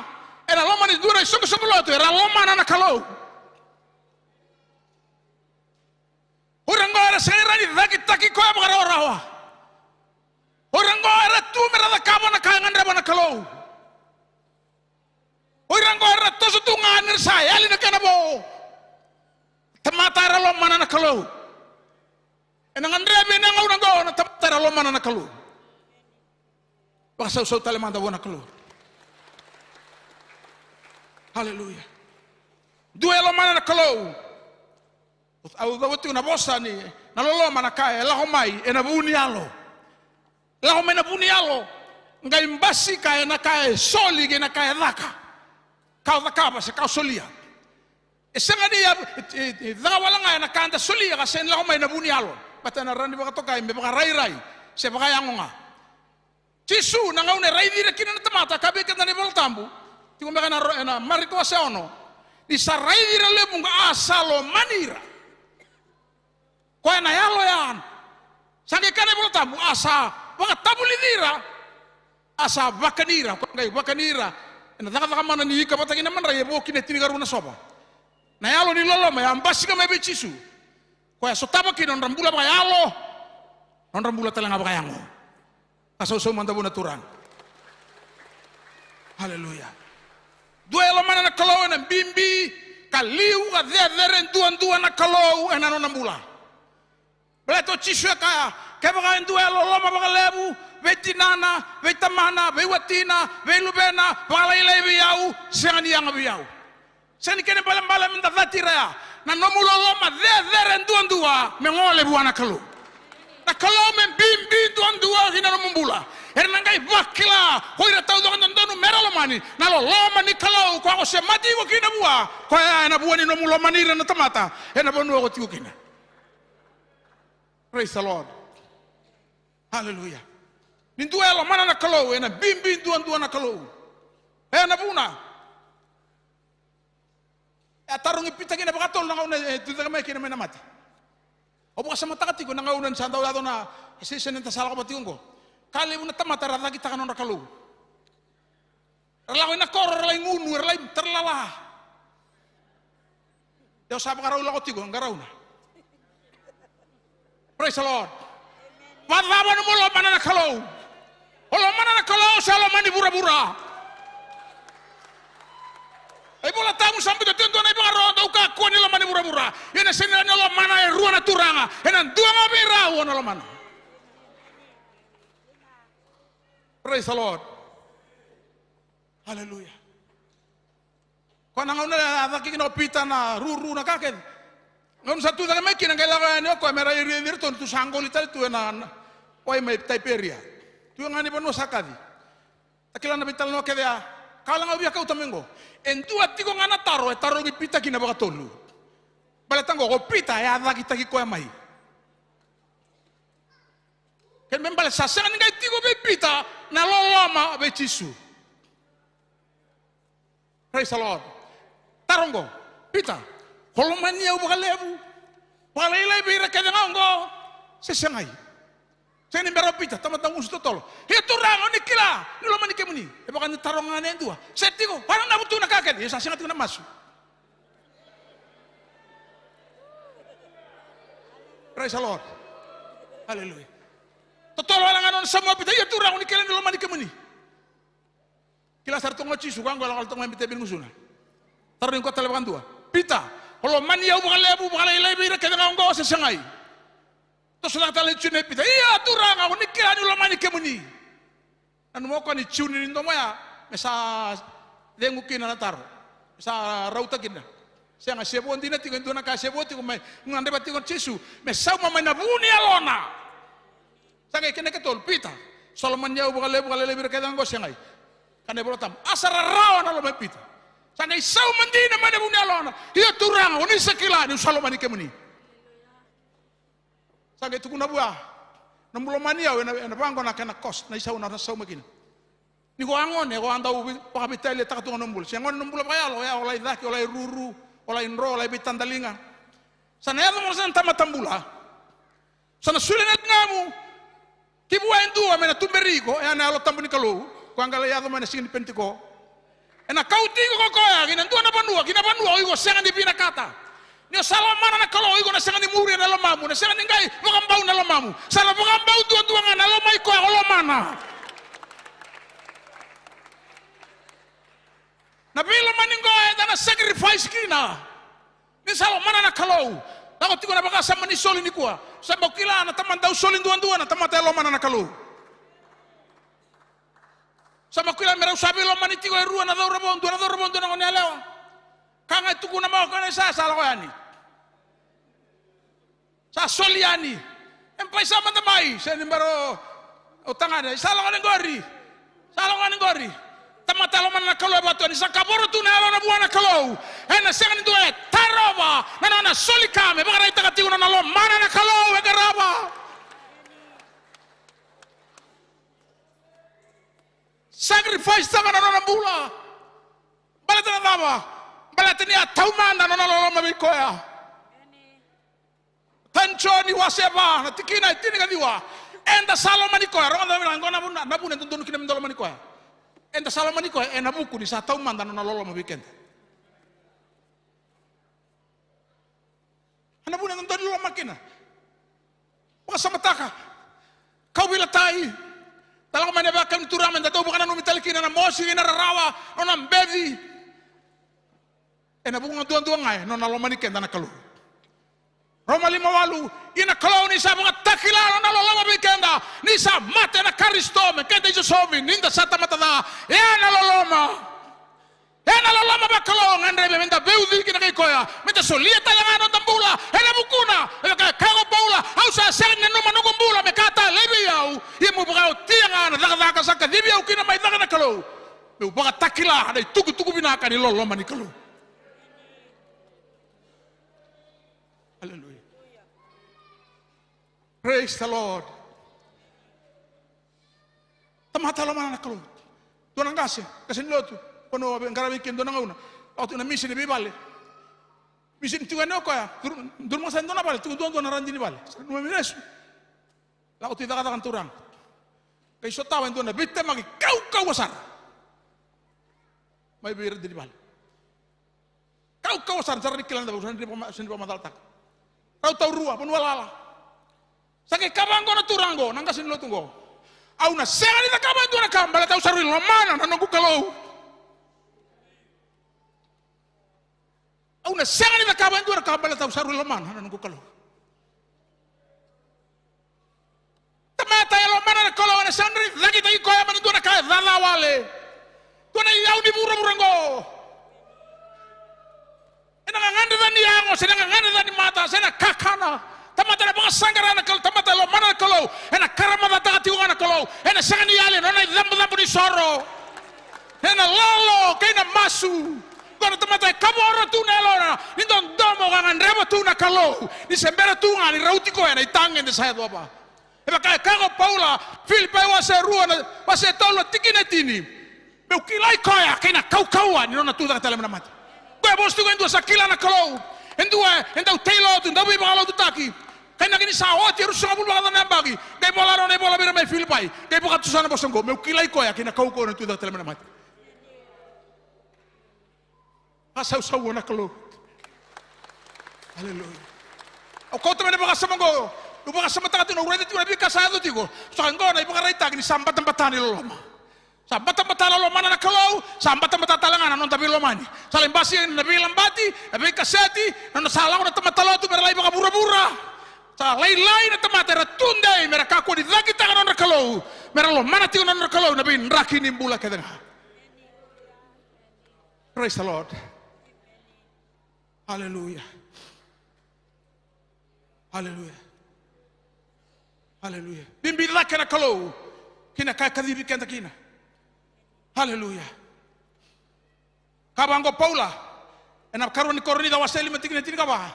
S5: ena lo mani dura sogo loto era lo mana na kalau orang ngora serani lagi taki ko abara orawa orang ngora tu merada kamo na kangan raba na kalau orang ngora to su tungan saya ali na kanabo tamatara lo mana na kalau enang andrebe na orang ngora na tamatara lo mana na kalau baka sa tale manda bona kalau haleluya dua lo mana na kalau au gawati una bossa ni na lolo manakae la homai ena bunialo la homena bunialo ngai mbasi kae na kae soli ge na kae laka kau vakaba se kau solia e sanga dia dawala ngai na kanda solia ka sen la homai na bunialo patana rani baka toka me baka rai se baka yangonga tisu na ngaune rai dire kina na tamata kabe ka na bol tambu tingo me kana na mariko se ono di sarai dire le bunga asalo manira ko na yalo yan sange kane bol tamu asa baka tabu lidira asa bakanira ko ngai bakanira ena daga mana ni ka batagi na manra yebo kine tini garuna soba Na yalo ni lolo ma ambasi ka mebe chisu. Ko ya sotaba ki non rambula ba yalo. Non rambula talanga ba yango. Kaso manda buna turang. Haleluya. Dua elo mana na kalau na bimbi kaliu ka deren duan na kalau na non rambula. Beleto chisu ka ba dua elo loma ba lebu. Vetinana, vetamana, vewatina, velubena, balai biau, sengani yang biau. Seni kene balam minta vatira. Na nomulo loma deren dua mengole buana kalu. Na kalau membimbi dua hina nomumbula. Ernangai vakila, hoira tau dengan donu meralomani. Na loma ni kalau ko se mati ko kina bua. Ko na bua ni nomulo manira na tamata. Na bonu ko tiu kina. Praise the Lord. Hallelujah. Ninduelo mana na kalau ena bimbi duan na kalau na buna tarungi pita kina bakatol na ngauna tudaga mai kina mena mati obo kasama takati ko na ngauna sa daw yato na sisen ta sala ko bati ko kali una tamata rada kita kanon na kalau ralaw na kor ralay ngunu ralay terlala Deus sabe ngaraw la ko tigo ngaraw na. Praise the Lord. Wadlawa no mulo mana na kalau Olo mana na kalau salo mani bura-bura. Ai bola tamu sampai tentu na ibang rondo ka ko nila mani bura-bura. Yana senna lo mana e ruwa na turanga. Enan dua ngabira wono lo mana. Praise the Lord. Hallelujah. Ko na ngona ada kino pita na ruru na kaken. Ngon satu daga meki na kailangan ni ko mera iri tu sanggol ital tu na oi mai taiperia. Tuang ani pano sakadi. Takila na bital no kedea. Kala nga biya ka utamengo. Entu atiko nga na taro gi pita kina baka tolu. Balatango ko pita ya ada kita ki ko mai. Ken membal sasangan nga tiko be pita na loloma be chisu. Praise the Lord. Tarongo pita. Holomania u baka lebu. Baka lele be ra kedea ngo. Sesengai. Saya ni berapita, tamatang usto tolo. Itu rango ni kila, ni lo manike muni. Ebakan ni tarongan ni dua. Saya tiko, parang nabutu na kaget. Ya saya singat na masuk. Praise the Lord. Hallelujah. Totolo lang anon semua pita. Itu rango ni kila ni lo manike muni. Kila sarto ngoci sugang gala kaltong ngambite bin musuna. Taron ko talabakan dua. Pita. Kalau mania bukan lebu, bukan lebu ira kedang ngo sesengai. Terus lang tali cune pita, iya turang ako nikila ni lamani kemuni. Ano mo ko ni cune nindo maya, mesa dengu kina nataro, mesa rauta kina. Saya nga sebo hindi na tigo na ka sebo tigo may ngande ba tigo chisu, mesa mamay na buni alona. Sangay kene ketol pita, Solomon yaw bukale kadang go sangay. Kane brotam, asara rawa na lamay pita. Sangay saw mandi na may na buni alona, iya turang ako ni sakila ni Solomon kemuni. Sangay tukuna buah, namulo mania na bango na kena kos na isaw na saw magina. Ni ko angon ko andau pakabitay le takatungan numbul. Siangon numbul pa yalo ya olay daki olay ruru olay nro olay bitandalinga. Sana yalo mo san tamatambula. Sana sulen ngamu. Kibuwa indua mena tumberigo e ana alo tambuni kalu. Ko angala yado mena singin pentiko. Ena kautigo ko koya ginandua na banua igo sengan di binakata. Nio salah mana na kalau igo na sengan di muri na lomamu na sengan ngai makambau na lomamu. Salah makambau dua ngana lomai ko mana. Na bilo maningo na sacrifice kina. Ni salah mana na kalau. Tako tigo na baka sama ni soli ni kuwa. Sambo kila na tamandau soli dua na tamata lo mana na kalau. Sama kila mera usabi lo mani tigo rua na do rabon na ngone alewa. Kanga tuku na mau kana sa sala ko yani. Sa soliani. Empai sama tamai, sa nimbaro utangana. Sala ko ngori. Tamata lo mana kalau batu ni sa kaboro tu na alo na buana kalau. Ena sengan tu taroba na soli kame baka ita katigo na lo mana na kalau e garaba. Sacrifice sama na bula. Balata na dama. Balata ni ataumanda na lo mabikoya. Tancho ni waseba na tikina itini kadiwa. Enda saloma ni koya ronda ngona na buna tundun kina mendolo manikoya. Enda saloma ni koya ena buku ni sa taumanda na lo mabikenda. Ana buna nandun lo makina. Mga samataka. Kau bila tai. Talaga manebakam ni turaman dato bukan anu mitalkina na mosi na rarawa no na bevi. Na bunga duan ngai no na lo maniken na kalu. Roma 5:8 ina kalau ni sa mga takilala na lo lama bikenda ni sa mate na Kristo me kente Jesomi ninda sa tamatana na lo lama. Na lo lama ba kalau ngandre me menta beudi kina kay koya menta solieta yang ano tambula na bukuna ka kago paula au sa sen no manungo bula me kata lebiau imu bugau tianga na daga sa kadibiau kina mai daga na kalau me baga takila na tugu binaka ni lo lama ni kalau. Hallelujah. Praise the Lord. Tamata lo mana kalau. Tuan angkasa kasi lotu. Kono ngarabi kendo na ngauna. Auto na misi ni bibale. Misi ni tuan ko ya. Durmo sa ndona bale. Tuan na randi ni bale. No me mereso. La auto daga kan turang. Kay sotawan tuan na bitte magi kau wasar. May bir di bale. Kau wasar sarni kilan da usan di pamadal tak. Kau tahu ruah pun walala. Sakit kabango na turango nangkasin lo tunggo. Au na sengani na kabango na kambala tahu sarui lo mana na nunggu kalau. Au na sengani na kabango na kambala tahu sarui lo mana na nunggu kalau. Tamata lo mana na kalau na sandri lagi tahu kau yang menentu na kaya dana wale. Tu na yau di murang-murango. Ena ngande dani yango, sedang ngande dani mata, sedang kakana. Tamata na mga sangarana kalau, tamata lo mana kalau, ena karamata takatiungan kalau, ena sangani yale, ena dambu ni soro, ena lolo, kena masu. Kono tamata kamoro tu nelora, nindon domo kangan rebo tu na kalau, ni sembera tu ngani rauti ko ena itangen de saya doa. Eba kaya kago Paula, Filipai wase ruana, wase tolo tikinetini. Meu kilai kaya kena kau-kauan, nona tu tak tele mati. Kau bos tu kan dua sakila na kalau, endau telo tu, endau iba kalau tu taki. Kaya nagini sawat, harus sangabul bakal nambagi. Kaya bola ron, bola bira may Filipai. Kaya bukat susana bosong ko, meu kilai ko ya, kina kau na tu tak tele mati. Asaw-saw na kalau. Hallelujah. O kau teman baka sama ko, baka sama takati no urete tu nabi kasado tigo. So anggo na ibaka raita kini sambat-sambatan ni loloma. Sambat-sambatan lo mana na kalau, sambat-sambatan talangan non tabi lo mani. Saling basi nabi lambati, nabi kaseti, non salang na tamatalo tu meralai baka bura-bura. Sa lain-lain na tamatera tunday mereka ko di lagi tangan non kalau. Meralo mana tigo non kalau nabi nraki nimbula kedeng. Praise the Lord. Hallelujah. Hallelujah. Hallelujah. Bimbila kena kalau kina kaya kadibi kena kina. Hallelujah. Kabango Paula enap karuni koroni da waseli metikina tina kaba.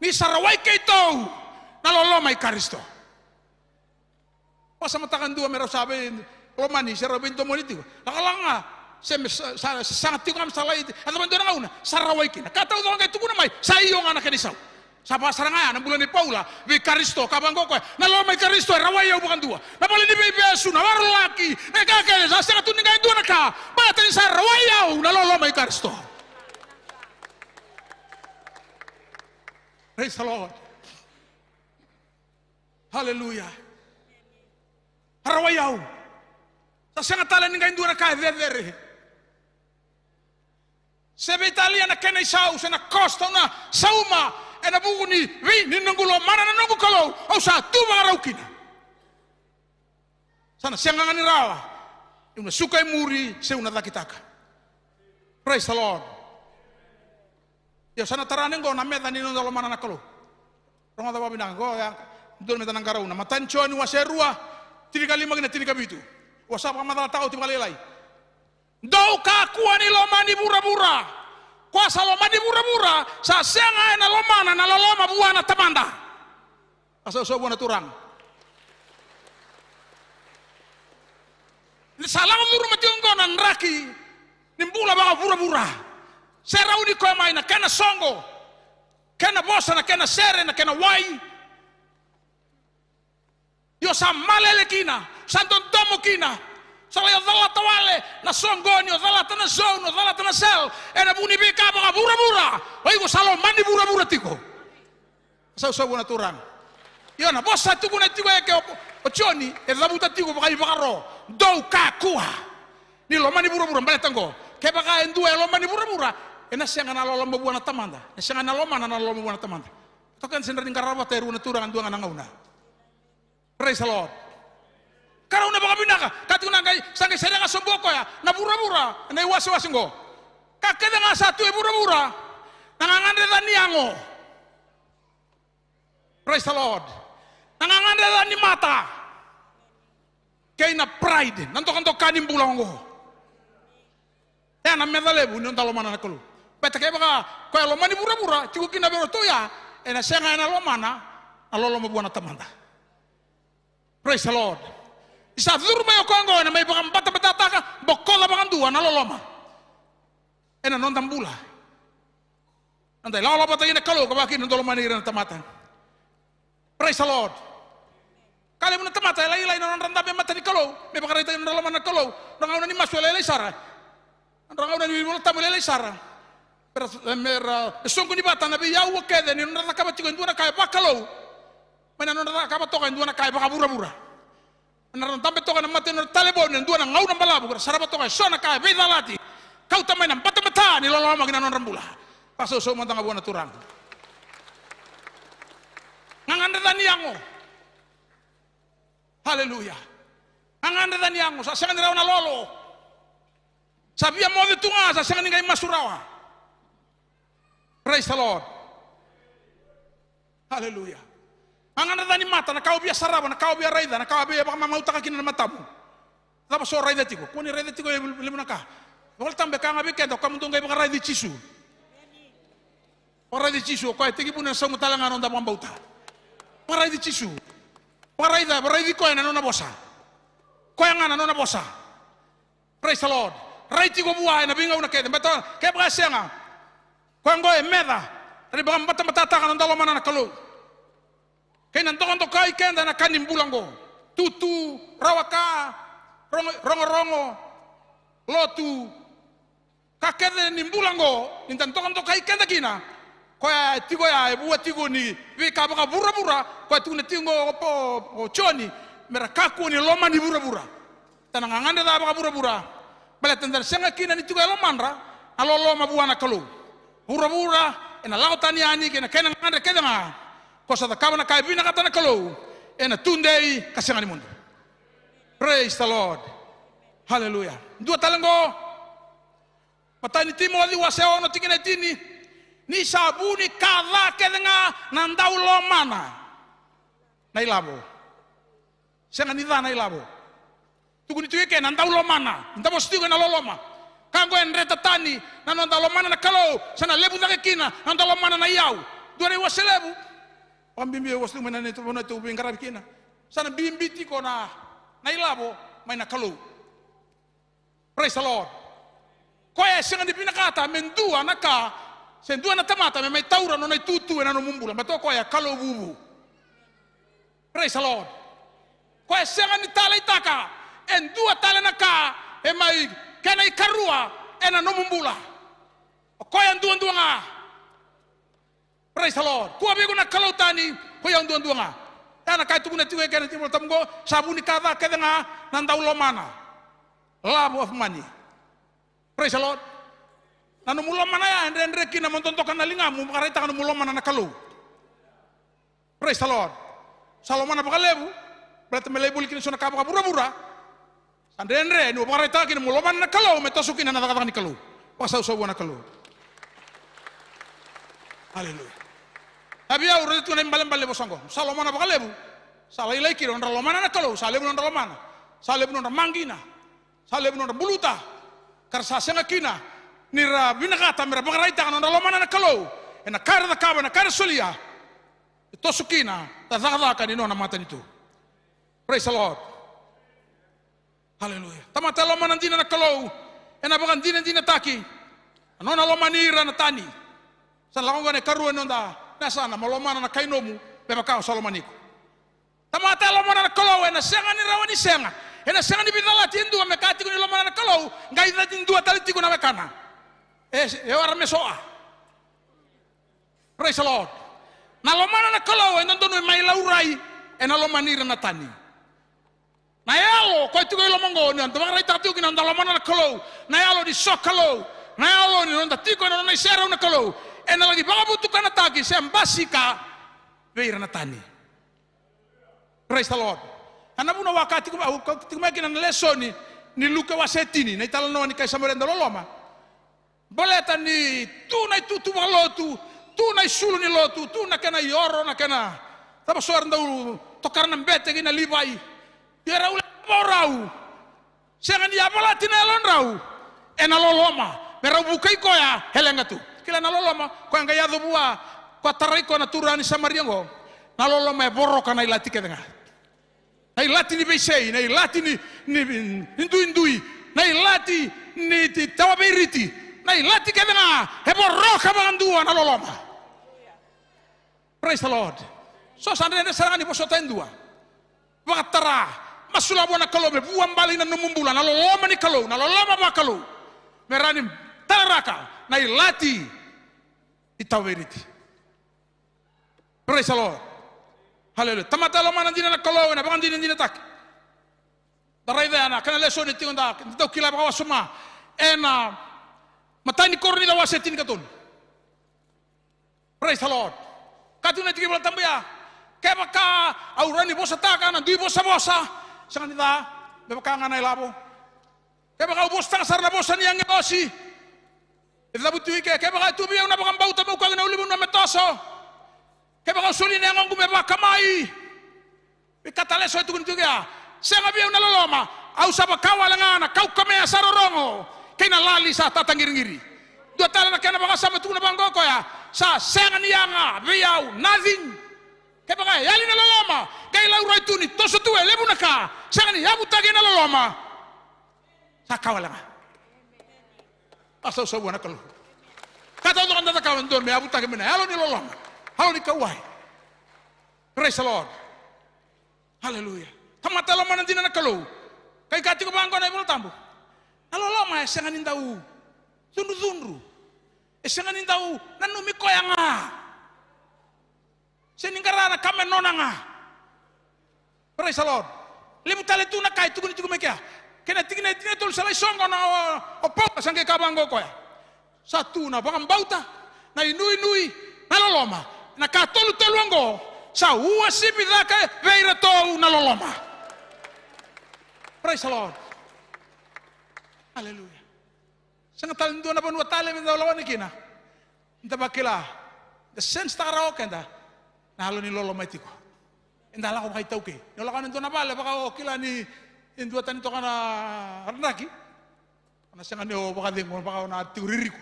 S5: Ni sarawai keito nalolo mai Kristo. Pas matakan dua merau sabe romani sarabin to monitigo. Nakalanga sangat tinggal masalah itu. Atau bantuan ngauna sarawai kina. Kata uang kayak tukuna mai sayong anak kenisau. Sapa sarangaya na bulan ni Paula vi Kristo kabango ko na lo mai Kristo rawaya bukan dua na bali ni bebesu na waro laki na kake sa sanga tuning kay dua na ka ba tin sa rawaya na lo mai Kristo. Praise the Lord. Hallelujah. Rawaya sa sanga talan ni kay dua na ka vedere sebe Italia na kenay sau sa na costa na sauma ena buguni vi ni nunggulo mana na nunggu kalau au sa tu maraukin sana siangan ni rawa una sukai muri se una dakitaka. Praise the Lord. Ya sana taraneng go na meta ni nunggulo mana na kalau ronga da babina go ya dol meta nang karau na matancho ni waserua tiga kali magina tiga bitu wasapa madala tao tiba lelai dau ka kuani lo mani bura-bura kuasa lo mani bura-bura sa senga na lo mana na loloma buana tamanda asa so buana turang ni salang muru matinggo nan raki nimbula baka bura-bura serau ni ko mai na kana songo kana bosa na kana sere na kana wai yo sa malele kina santon tomo kina Salaya dala tawale na songonyo dala tana zono dala tana sel ena buni bika baka bura-bura. Oigo salo mandi bura-bura tiko. Sa buona turang. Yo na bossa tu kuna tigo ke ochoni e labuta tigo baka ibakaro. Dou ka kuha. Ni loma ni bura-bura mbale tango. Ke baka endu e loma ni bura-bura. Ena senga na loma buana tamanda. E senga na loma buana tamanda. Tokan sendiri ngaraba teru na turang dua ngana ngauna. Praise the Lord. Karena una baka binaka, katikuna ngai sangai seranga somboko ya, na bura-bura, na iwasi-wasi ngo. Kakeda nga satu e bura-bura, nangangande dani ango. Praise the Lord. Nangangande dani mata. Kay na pride, nantok-antok kanim bulango. Ya na medalebu ni ontalo mana nakulu. Beta kay baka koy lo mani bura-bura, tigo kina bero toya, ena senga na lo mana, alolo mabuana tamanda. Praise the Lord. Isa durma yo kongo na may bakang bata-bata ka bokola bakang dua na loloma. Ena non tambula. Andai lolo bata ina kalau kabaki non doloma ni ran tamata. Praise the Lord. Kali mun tamata ilai non randa be mata ni kalau, be bakara ita non doloma na kalau, rangauna ni masu ilai sara. Rangauna ni wala tamu ilai sara. Mera songku ni bata na be yau kede ni non randa kabati ko nduna kay bakalo. Mana non randa kabato ko nduna kay bakabura-bura. Naran tampe toka na mate no talebon ndua na ngau na balabu saraba toka sona ka veda lati kau tamai na mata ni lolo magina non rambula paso so mantanga buana turang nganganda dani yango haleluya nganganda dani yango sa senga ni rauna lolo sabia mo de tunga sa senga ni ngai masurawa. Praise the Lord. Haleluya. Angana dani mata na kau bia saraba na kau bia raida na kau bia baka mamauta kina na matamu. Lapa so raida tiko. Kuni raida tiko limu naka. Wal tambe ka ngabe kendo kamu tungai baka raida cisu. Raida cisu ko tigi puna samu talanga nonda mamauta. Raida cisu. Raida ko na nona bosa. Ko yang ana nona bosa. Praise the Lord. Raida tiko buah na binga una kede. Betul. Ke baka senga. Ko ngoe meda. Tadi baka mata ka nonda lo mana na kalau. Kaya nantok kai kenda na kanim bulango, tutu, rawaka, rongo, lotu, kakede ni bulango, nantok kai kenda kina, kaya tigo ya buat tigo ni, vika baka bura-bura, kaya tigo ni tigo opo choni, merakaku ni loma ni bura-bura, tanang anganda da baka bura-bura, bala tendar senga kina ni tigo lomandra, alo loma buana kalau, bura-bura, ena lautan yani kena kena nganda keda nga. Kosa da kabana kai bina kata na kalau ena tundei kasangani mundo. Praise the Lord. Hallelujah. Dua talengo matani timo ali waseo no tingene tini ni sabuni kala kedenga nandau lo mana na ilabo senga ni na ilabo tukuni tuike nandau lo mana ndabo stigo na loloma kango enreta tani na nandau lo mana na kalau sana lebu na kina nandau lo mana na yau dua ni waselebu pambimbi waslu mana itu mana tu bingkara kina sana bimbi tiko na ilabo mai na kalau. Praise the Lord. Koe senga di pinakata mendua naka sendua na tamata me mai taura no nai tutu na no mumbula mato koe kalau bubu. Praise the Lord. Koe senga ni tala itaka endua tala naka e mai kena ikarua ena no mumbula. Koe endua nga. Praise the Lord. Kuwa bigo na kalau tani koe endua nga. Tana kai tukuna tiwe kena timul tamgo sabuni kava kedenga nandau lo mana. Love of money. Praise the Lord. Nanu mulo mana ya endre kina montontokan na lingamu makarita kanu mulo mana na kalau. Praise the Lord. Salomon apakalebu berarti melebuli kini sona kapa bura-bura. Andre nu makarita kini mulo mana na kalau metosukin na kata ni kalau. Pasau sabu na kalau. Haleluya. Tapi ya urut tu nembal-bal bosanggo. Salomon apakalebu. Salai lagi kira ondra lo mana na kalau. Salebu ondra lo mana. Salebu ondra mangina. Salebu nonda buluta karsa senga kina nira binakata mira bagaraita kan nonda lomana na kalau ena kara da kaba na kara solia to sukina ta zagada kan ino na mata itu. Praise the Lord. Hallelujah. Tamata lomana dina na kalau ena bagan dina taki nona lomanira na tani san lakonga ne karu nonda nasana malomana na kainomu beba ka solomaniko. Tamata lomana na kalau ena senga ni rawani senga ena senga ni bidala tindu amekati kuni lomana na kalau ngai na tindu atali tiku na mekana e wara mesoa. Praise the Lord. Na lo mana na kalau e nonton mai laurai e na lo manira na tani. Na yalo ko itu ko lo mongo ni anto rai tatu ki na lo mana na kalau. Na yalo di sokalo. Na yalo ni nonta tiko na na sero na kalau. E na lagi banga butu kana taki sem basika veira na tani. Praise the Lord. Ana buna wakati ko makin na lesoni ni luka wasetini na italano ni kay samarenda loloma. Boleta ni tu na tu malotu. Tu na isulu ni lotu, tu na kena yoro na kena. Tapos soar ndau tokar na bete gina livai. Yara ula morau. Sengan ya bala tinelon rau. Ena loloma, merau bukai koya helenga tu. Kila na loloma ko nga yado bua ko tarai ko na turani samariango. Na loloma e borro kana ilati kedenga. Na ilati ni beisei, na ilati ni indui. Na ilati ni tawaberiti. Na ilati kedenga e borro ka bandua na loloma. Praise the Lord. So sandene serangan ipo sotendua. Wakatara masula bona kalau me buam bali na numumbula na loloma ni kalau na loloma ba kalau. Merani taraka na ilati itaweriti. Praise the Lord. Hallelujah. Tamata loma nandina na kalau na bangandina ndina tak. Darai dana kana leso ni tingonda to kila ba wasuma ena matani korni la wasetin katon. Praise the Lord. Katuna tiki bola tambaya. Kebaka aurani bosa taka na dui bosa sangan ita bebaka ngana ilabo. Kebaka ubos taka sarna bosa ni yang ngosi. Ita butu ike kebaka tu biang na bakang bauta mau kagana ulibun na metoso. Kebaka usuli ni yang ngume baka mai. Bikatale so itu kuntu ya. Senga biang na loloma. Au saba kawalangana kau kamea sarorongo. Kena lali sa tatangiri-ngiri. Dua tala na kena baka sama tu na banggo ko ya. Sa senga niyanga biau nothing. Kaya ba yali na loloma kay laura itu ni toso tu lebu naka senga ni yabu tagi na loloma. Sa kawala nga. Asaw sa buwan na kalu. Kata untuk anda kawan doon may yabu tagi mina. Halo ni loloma. Halo ni kawai. Praise the Lord. Hallelujah. Kamata loma nanti na kalu. Kay kati ko bangko na ibulo tambo. Na loloma senga nindau. Sundu-sundu. Senga nindau nanumi ko yang seningarana kame nonanga. Praise the Lord. Limu tale tu na kai tu kuni tu mekia. Kena tingina tul salai songo na opo sangke kabango ko ya. Satu na bangam bauta na inui na loloma. Na katolu teluango sa ua sipi daka veira to na loloma. Praise the Lord. Hallelujah. Sangat talindu na banua tale min lawan ikina. Nta bakila. The sense takaraw kenda. Nalo ni lolo maitiko. Indala ko kay tauke. Yola kanin to na bale baka okila ni induatan ito kana arnaki. Ana senga ni o baka ding baka na tiuririku.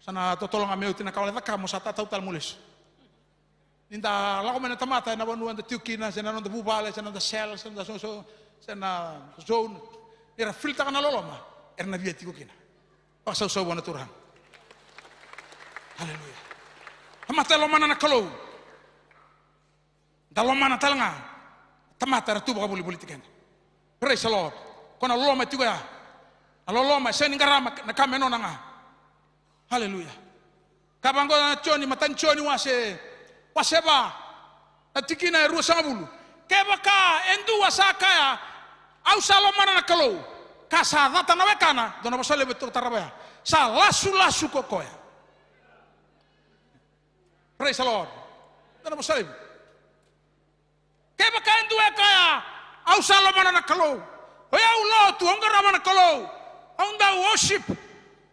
S5: Sana totolong ameu tinakawala kamo sa tataw tal mulis. Ninda lako mena tamata na banuan de tiukina sena no de bubale sena de sel sena so sena zone. Era filta kana lolo ma. Erna vietiko kina. Pasau so wana turhan. Haleluya. Hamata lo mana na kalau. Dalam mana talanga. Tamata ratu baka buli tiken. Praise the Lord. Kona lo ma tiga. Lo ma seni ngarama na kameno nanga. Haleluya. Kabango na choni matan choni waseba. Atikina ru sangabulu. Kebaka endu wasaka ya. Au salo mana na kalau. Kasadata na wekana dona basale betul tarabaya sa lasu kokoya. Praise the Lord. Dona basale keba kain tu ekaya au salo mana na kalau oya ulo tu ongara mana kalau onda worship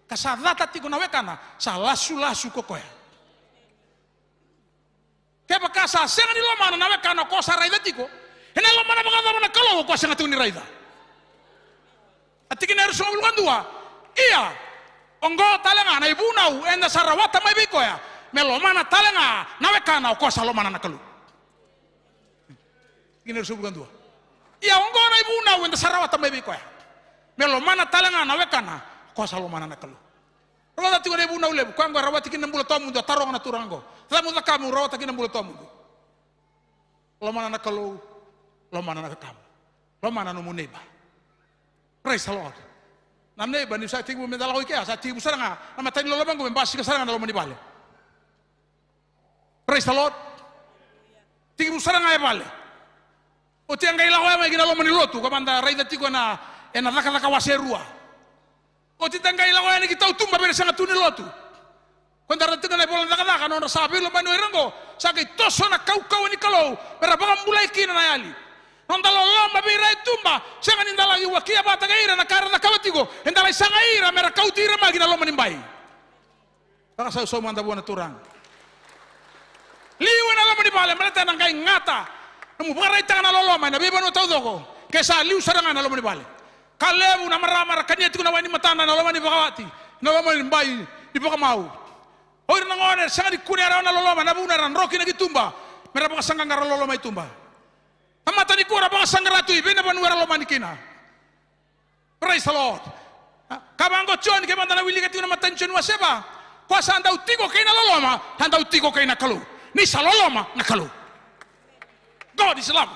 S5: kasadata tigo na wekana sa lasu kokoya. Keba kasa senga ni lo mana na wekana ko sa raida tiko ena lo mana mana kalau ko senga tu ni raida. Atikin harus ngomong dua, iya, onggo talenga na ibunau enda sarawata mai biko ya, melo mana talenga na wekana ko salo mana nakalu. Atikin harus ngomong dua, iya onggo na ibunau enda sarawata mai biko ya, melo mana talenga na wekana ko salo mana nakalu. Kalau tadi ko ibunau lebu, ko anggo rawati kin nambulo tomu do tarong na turango, tamu kamu rawati kin nambulo tomu do. Lo mana nakalu, lo mana nakakamu, lo mana numuneba. Praise the Lord. Namne bani sa tibu medala ko kaya sa tibu saranga namatay lo labang ko mbasi ka saranga na lo manibale. Praise the Lord. tiki busaranga e vale o te ngai lawa mai gina lomani lotu ka manda raida tiko na ena daka waserua o te ngai lawa ni kita utumba bere sanga tuni lotu quando ratinga na bola daka no sabe lo mano erango sakai toso na kau ni kalau bera baka mulai kina na yali non dalo lomba bere tumba sanga ni dala yu wakia bata gaira na kara na kawatigo endala sanga ira mera kau tira magina lomani mbai baka sa so manda bona turang liu na lomani bale mereka nang kai ngata namu barai tangan loloma na beba no tau doko kesa liu saranga na lomani bale kalebu na marama kanya tiku na wani matana na lomani bakawati na lomani mbai di baka mau oir na ngone sanga di kunia na loloma na buna ran roki na gitumba mera baka sanga ngara loloma itumba amata ni kura baka sanga ratu ibena banu era lomani kina praise the lord kabango chon ke bandana wili kati na matension waseba kwa sanda utiko kaina loloma handa utiko kaina kalu ni saloloma na kalu God is love.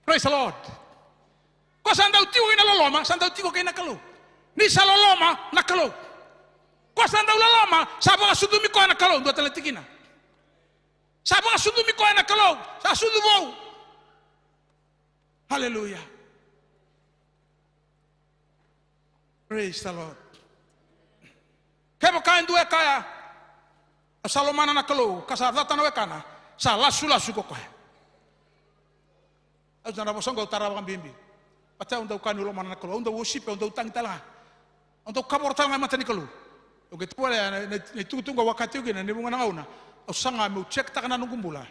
S5: Praise the Lord. Kwa sanda utiko kaina loloma sanda utiko kaina kalu ni saloloma na kalu kwa sanda ulaloma sabaka sudumi ko na kalu ndo teletikina sabaka sudumi ko na kalu sa sudu vou hallelujah praise the Lord kebo kain due kaya salomana na kalu kasa data na wekana sa lasu ko kaya azana bosongo tarawa bimbi pata unda kanu lo mana kalu unda worship unda utang tala unda kabor tala mata ni kalu oke tuwa ne tutunga wakati uge na nebunga ngauna usanga me check takana nungumbula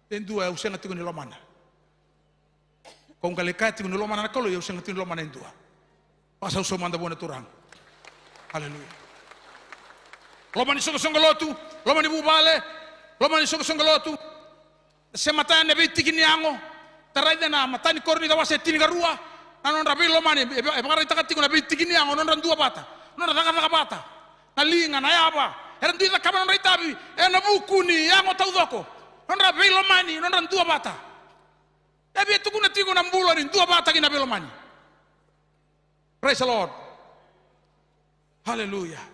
S5: endua usenga tiku ni lo mana kong kalekati ni lo mana na kalu usenga tiku ni lo mana endua pasa usomanda bona turang haleluya lomani songo lotu lomani bubale lomani songo lotu se mata ne biti kiniango taraida na matani korni da wase tini garua nanon rabi lomani e bagara takati na biti kiniango non randua bata non daga bata na linga na yaba eran dita kamano raitabi e na bukuni yango taudoko non rabi lomani non randua bata e bi tukuna tigo na mbulo ni dua bata kina lomani praise the Lord hallelujah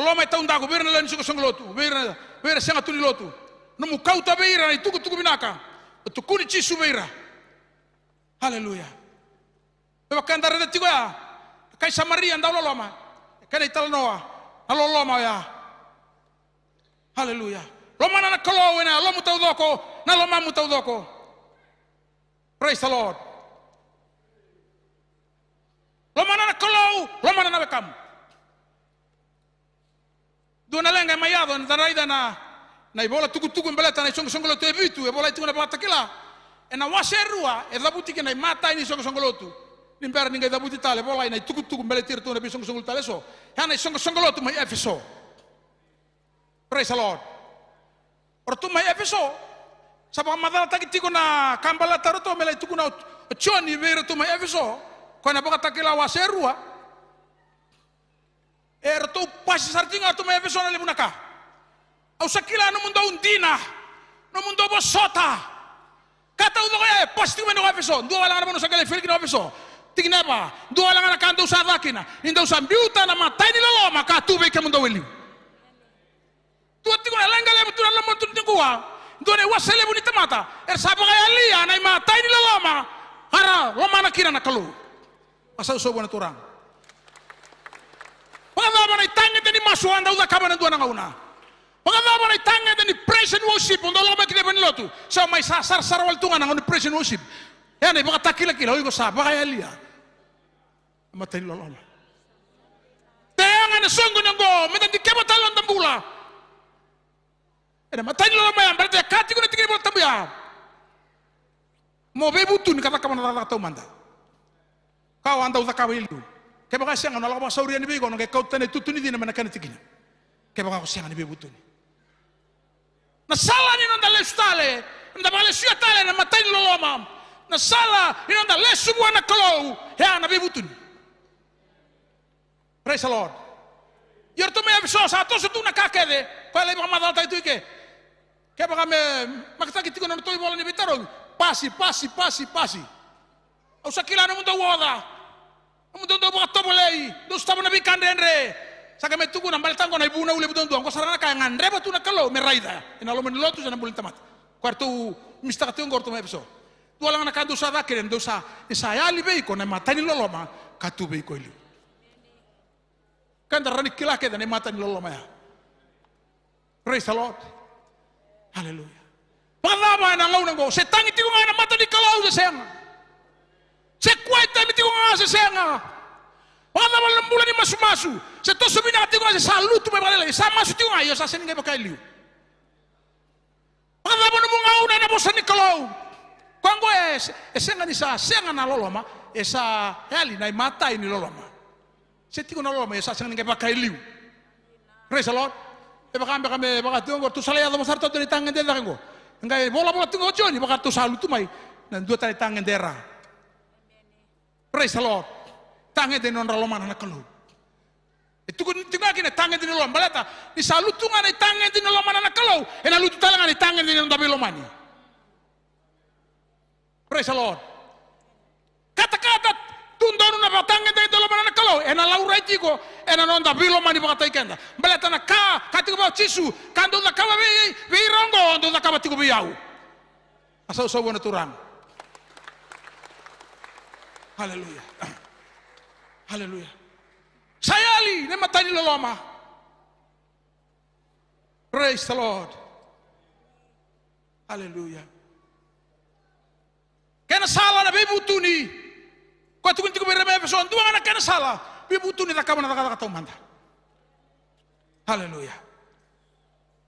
S5: loma tau ndago bere na lenso songo lotu bere sanga tuni lotu no mu kauta beira na tuku binaka tukuni chisu beira haleluya beba kandara de tigo ya kai samaria ndau loma kai talnoa loma ya haleluya loma na kolo na lomu tau doko na loma mu tau doko praise the Lord loma na kolo loma na wekam dona lenga mayado na raida na ibola tuku mbeleta na songo lotu e bitu e bola itu na bata kila e na waserua e dabuti ke na mata ini songo lotu nimbera ninga dabuti tale bola ina tuku mbeleta tu na bi songo tale so ya na songo lotu mai efeso praise the Lord ortu mai efeso sabang madala takitiko na kambala taroto mele tuku na choni vero tu mai efeso ko na baka takila waserua tu pasi sartinga tu me efeso na lebunaka au sakila no mundo undina no mundo bosota kata udo ya pasti me no efeso do wala ngana no sakale feliki no efeso tigneba do wala ngana kanto sa vakina inda usam biuta na matai ni loma ka tu be ke mundo weli tu tigo na lenga le mutu na lomo tu tingua do ne wasele bunita mata sabanga ya lia na matai ni loma hara loma na kira na kalu asal so bona turang pagaba na itanga ni masuanda uda kaba na duana ngauna pagaba na itanga ni praise and worship ondo loma kile banilotu so mai sar wal tunga na praise and worship yani baka takila kila oigo sa baka yalia matali loloma tenga na songo ngo meta dikeba talon tambula ena matali loloma ya berarti kati kuna tikiri bol tambuya mo bebutun kata kama na tau manda kau anda uda kaba ilu ke baka siang na laba sauri ni bigo nge kau tane tutuni dina manakana tikina ke baka siang ni bebutuni na sala ni nda lestale nda bale sia tale na matai loloma na sala ni nda lesu buana kalau ya na bebutuni praise the Lord yerto me aviso sa to su na kakede kwa le baka madal tai tuike ke baka me makata kitiko na toi bola ni bitaro pasi au sakila no mundo woda mundo do baka tobolei do stavo na bikandendre Saka me tuku na baltango na ibuna ule buton tuang ko sarana kaya ngandre batu na kalau me raida. Ina lo menilotu sana bulin tamat. Quarto mista katu ngorto me episode. Tu lang na kandu sa dakiren dosa isaya libe ko na matani loloma katu be ko liu. Kan darani kilake da ne matani loloma ya. Praise the Lord. Hallelujah. Palama na ngau ngo se tangi tiku ngana matani kalau se senga. Se kwaita mi tiku ngana se senga. Palama lembula ni masu-masu. Se to subina tiku ngana se salutu me balele sa masu tiku ngayo sa seninga ba liu. Palama no ngau na bosani kalau. Kwango senga ni sa senga na loloma esa heli na mata ini loloma. Se tiku na loloma esa senga ngai pakai liu. Praise the Lord. E baka tungo tu salaya do sarto ni tangen de dango. Ngai bola tungo joni baka tu salu tu mai nan dua tali tangen dera. Praise the Lord. Tangen de non loloma na kalu. Itu kun tinga kine tangen de loloma balata ni salu tunga na tangen de loloma na kalu. Ena lu tu talanga ni tangen de non dabe lomani. Praise the Lord. Kata-kata tundonu na batangen de loloma na kalu. Ena laura jiko ena non dabe lomani baka taikenda. Balata na katiku ba chisu kando na kaba bi rongo ndo na kaba tiku bi yau. Asau so bona turang. Hallelujah. Hallelujah. Sayali ne matani loloma. Praise the Lord. Hallelujah. Kena sala na bibutuni. Ko tukun tiku bereme person dua na kena sala bibutuni ta kaba na kata manda. Hallelujah.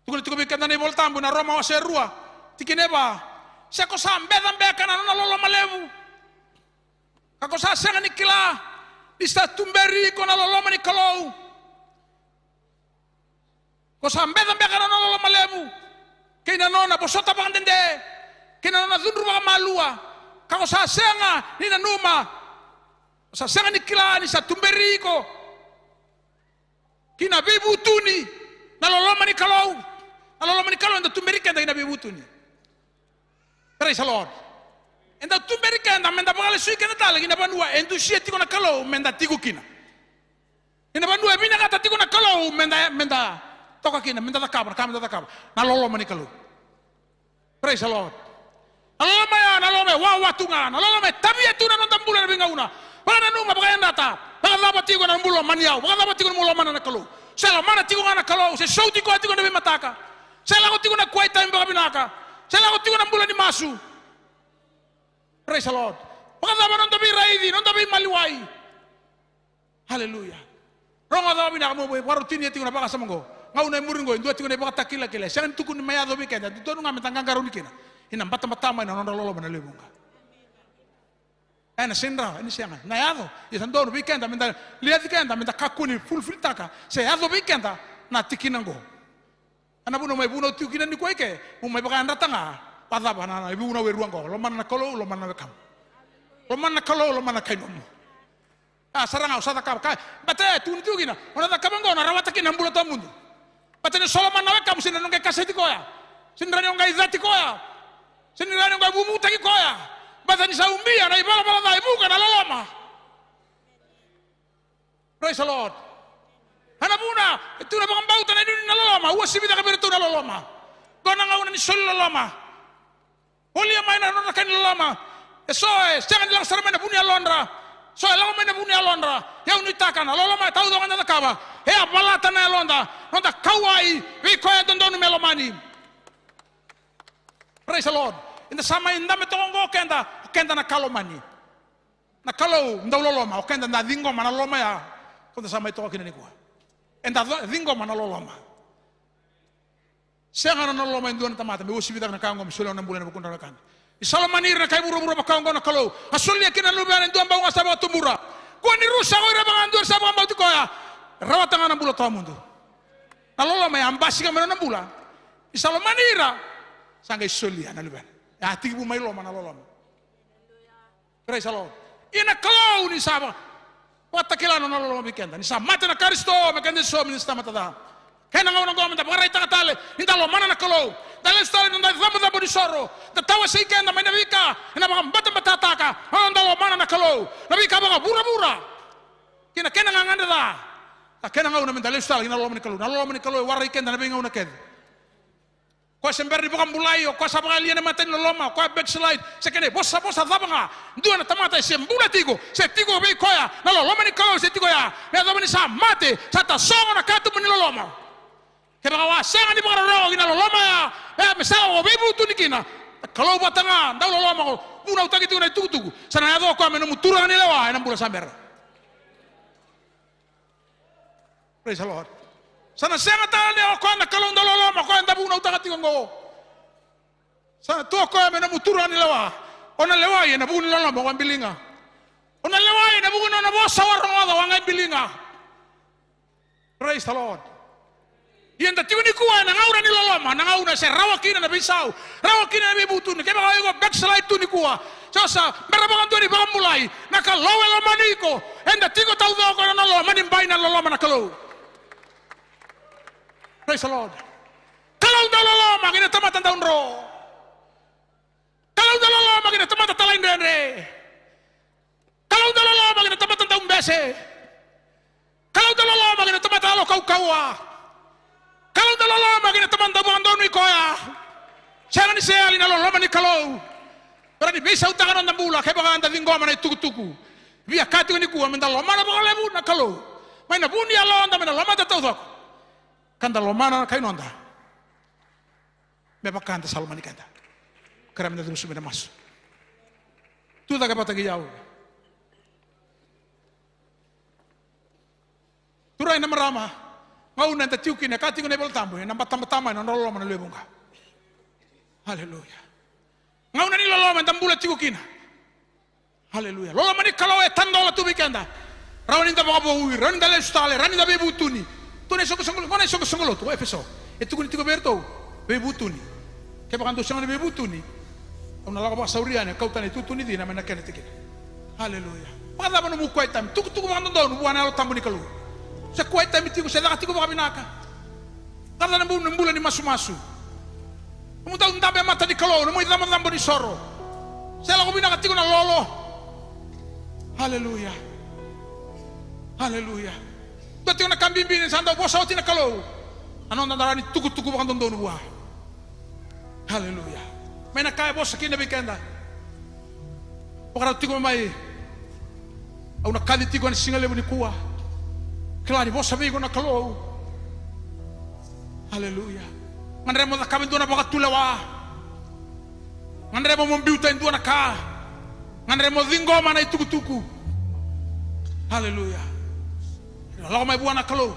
S5: Tukun tiku bikanda ne voltambu na Roma waserua tikineba seko sambe dambe kana na loloma levu. Kako sa senga nikila isa tumberi ko na loloma ni kalau. Ko sambe dambe kana na loloma levu. Kina nona bosota bandende. Kina nona zunru ba malua. Kako sa senga ni na numa. Sa senga nikila ni sa tumberi ko. Kina bibutuni na loloma ni kalau. Na loloma ni kalau nda tumberi kenda ina bibutuni. Praise the Lord. Enda tumberi kenda menda bagale sui kenda tala ina banua endu sieti ko na kalau menda tiku kina. Ina banua bina kata tiku na kalau menda toka kina menda takabra kama takabra na loloma ni kalau. Praise the Lord. Na loloma ya na loloma wa watunga na loloma tabia tu na nondambula na bingauna. Bana nunga bagayanda ta. Baka laba tiku na mbulo maniau. Baka laba tiku na mbulo mana na kalau. Sela mana tiku na kalau se sauti ko tiku na bimataka. Sela ko tiku na kwaita imbaga binaka. Sela ko tiku na mbulo ni masu. Praise the Lord. Baka laba non tabi raidi, non tabi maliwai. Hallelujah. Ronga laba binaka mo warutini tiku na baka samango. Ngau na muringo indua tiku na baka takila kila. Siang tuku ni mayado bikenda. Dito nga metanggang garuni kina. Ina bata-bata na non lolo na lebunga. Ena sindra ini sianga. Na yado. Isan dono bikenda minta lihat bikenda minta kakuni full filtaka. Se yado bikenda na tikinango. Ana buno mai buno tikinan ni koike. Mo mai baka anda tanga. Padaba na ibu na weruango. Lo mana kalo lo mana bekam. Lo mana kalo lo mana kainomu. Ah saranga usada ka. Bate tuntu kina. Ona ta kabango na rawata kina mbulo tamundu. Bate ni Solomon na bekam sinano ngai kaseti koya. Sinrani ngai zati koya. Sinrani ngai bumu taki koya. Bata ni saumbia na ibala na ibuka na loloma. Praise the Lord. Hanabuna, itu na bang bauta na idun na loloma. Uwa sibita kabirito na loloma. Gona nga una ni sol loloma. Huli amay na nona kain loloma. Esoe, jangan lang sarama na bunia londra. Soe lang may na bunia londra. Yaw nitaka na loloma tau do na kaba. Hea balata na londa. Nonda kawai, vi koya dondonu melomani. Praise the Lord. Inda sama inda metongo kenda na kalomani. Na kalau nda loloma, kenda na dingo mana loloma ya. Kunda sama itu kina nikua. Enda dingo mana loloma. Sianga na loloma indu na tamata, me usibita na kango msule na mbule na bukunda na kan. Isalomani na kai buru-buru bakango na kalau. Asulia kina lubana indu ambao ngasaba tumbura. Kwa ni rusa ko ira bangandu saba ambao tikoya. Rawatanga na mbula tamundu. Na loloma ya ambasi kama na mbula. Isalomani ira sanga isulia na lubana. Ya tibu mai loma na loloma. Praise the Lord. Ina kalau ni saba. Wata kilano na loloma bikenda. Ni sama mata na Kristo mekende so minista mata da. Kena ngau na gomenta barai takatale. Inda lo mana na kalau. Dale stale nda zamu da bodi soro. Da tawa sikenda mai nabika. Ina baka mbata batataka. Onda lo mana na kalau. Nabika baka bura-bura. Kena nganganda da. kena ngau na mendale stal ina lo mani kalau warai ken na benga una ken ko sember di bukan mulai ko sabanga liana maten lo loma ko backslide sekene bossa zabanga ndua na tamata sembula tigo se tigo be koya na lo mani kalau se tigo ya na do mani sa mate sata songo na katu mani lo loma ke ba wa senga ni bukan ro ina lo loma ya mesala o bebu tunikina kalau batanga ndau lo loma ko una utaki tu na tugu sana ya do ko ameno mutura ni lewa na mbula samber. Praise the Lord. Sana senga tale o ko na kalong dalolo ma ko anda buna utaka tingo. Sana to ko ameno mutura ni lewa. Ona lewa ye na buna lolo mo ambilinga. Ona lewa ye na buna na bosa warong da wanga ambilinga. Praise the Lord. Yenda tiuni kuwa na ngaura ni loloma na ngaura se rawakina na bisau rawakina na bibutu ni keba ko backslide tu ni kuwa sasa merabakan tu ni mulai na ka lowe lo maniko enda tigo tau do ko na lo manim baina loloma na kalau. Praise the Lord. Kalau do loloma gina tamata daun ro kalau do loloma gina tamata talain dene kalau do loloma gina tamata daun bese kalau do loloma gina tamata lo kau kalau dalam lama kita teman teman ni koya, jangan disayali nalo lama ni kalau berarti bisa utangan orang bula, kayak bagan tadi ngomong mana tuku, biar kati ni kuah mental lama na bagan lebu na kalau, mana pun dia lawan tapi lama tak tahu tak, kan dalam mana kayak nonda, memang kan tersalah mani kan, kerana terus sudah masuk, tu tak apa tak jauh, turai nama ramah. Ngau nanti tiuki na kati ko na ibal tambo nampak tama na nolo man lebonga. Haleluya. Ngau na nilolo man tambula tiuki na. Haleluya. Lolo man kalau tandola tu bikanda. Rawani ta baka buwi, rawani ta lestale, rawani ta bebutuni. Tu ne soko songolo tu efeso. Etu ko tigo berto bebutuni. Ke baka ndo sanga bebutuni. Ona la ba sauriane kau tani tutuni dina man nakene tikina. Haleluya. Pada man mu kwai tam tuku baka ndo no buana lo tambo ni kalu. Sa kuwait tayo mitigo, sa lakati ko baka binaka. Karena nambula ni masu-masu. Umutaw ang tabi ang mata ni Kalo, namoy tambo ni Soro. Sa lako binakati ko na lolo. Hallelujah. Hallelujah. Dati ko nakambimbinin sa andaw, bosa o tinakalo. Ano ang nandarani, tugu-tugu baka doon buwa. Hallelujah. May nakaya bosa kinabikenda. Pakarati ko may, au nakaliti ko na singalebo ni kuwa. Kelari bos sabi ko na kalau. Haleluya. Ngandre mo kami doon na baka tulawa. Ngandre mo membiuta doon na ka. Ngandre mo dinggo mana ituku-tuku. Haleluya. Lawa may buwan na kalau.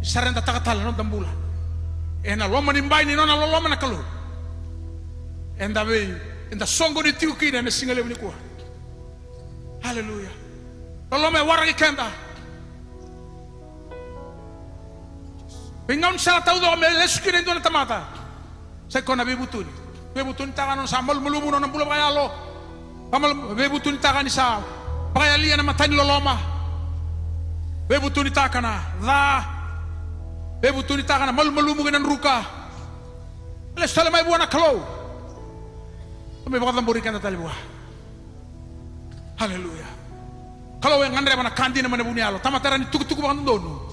S5: Isaran tatakatal non tambula. Na loma nimbay ni non na loma na kalau. Enda be enda songo ni tiuki na singale ni kuha. Haleluya. Loma waragi kenda. Pingaun sa tao do me leskin ndo na tamata. Sa ko na bebutun. Bebutun ta kanon sa malmulumo no ng bula kayalo. Pamal bebutun ta kan sa pakayalian na matan loloma. Bebutun ta kana la. Bebutun ta kana malmulumo ng ruka. Les tala may buwan na kalo. May bakit lamburikan na tali buwa. Hallelujah. Kalau yang ngandre mana kandi na manabunialo. Tamatara ni tuku-tuku bakang dono.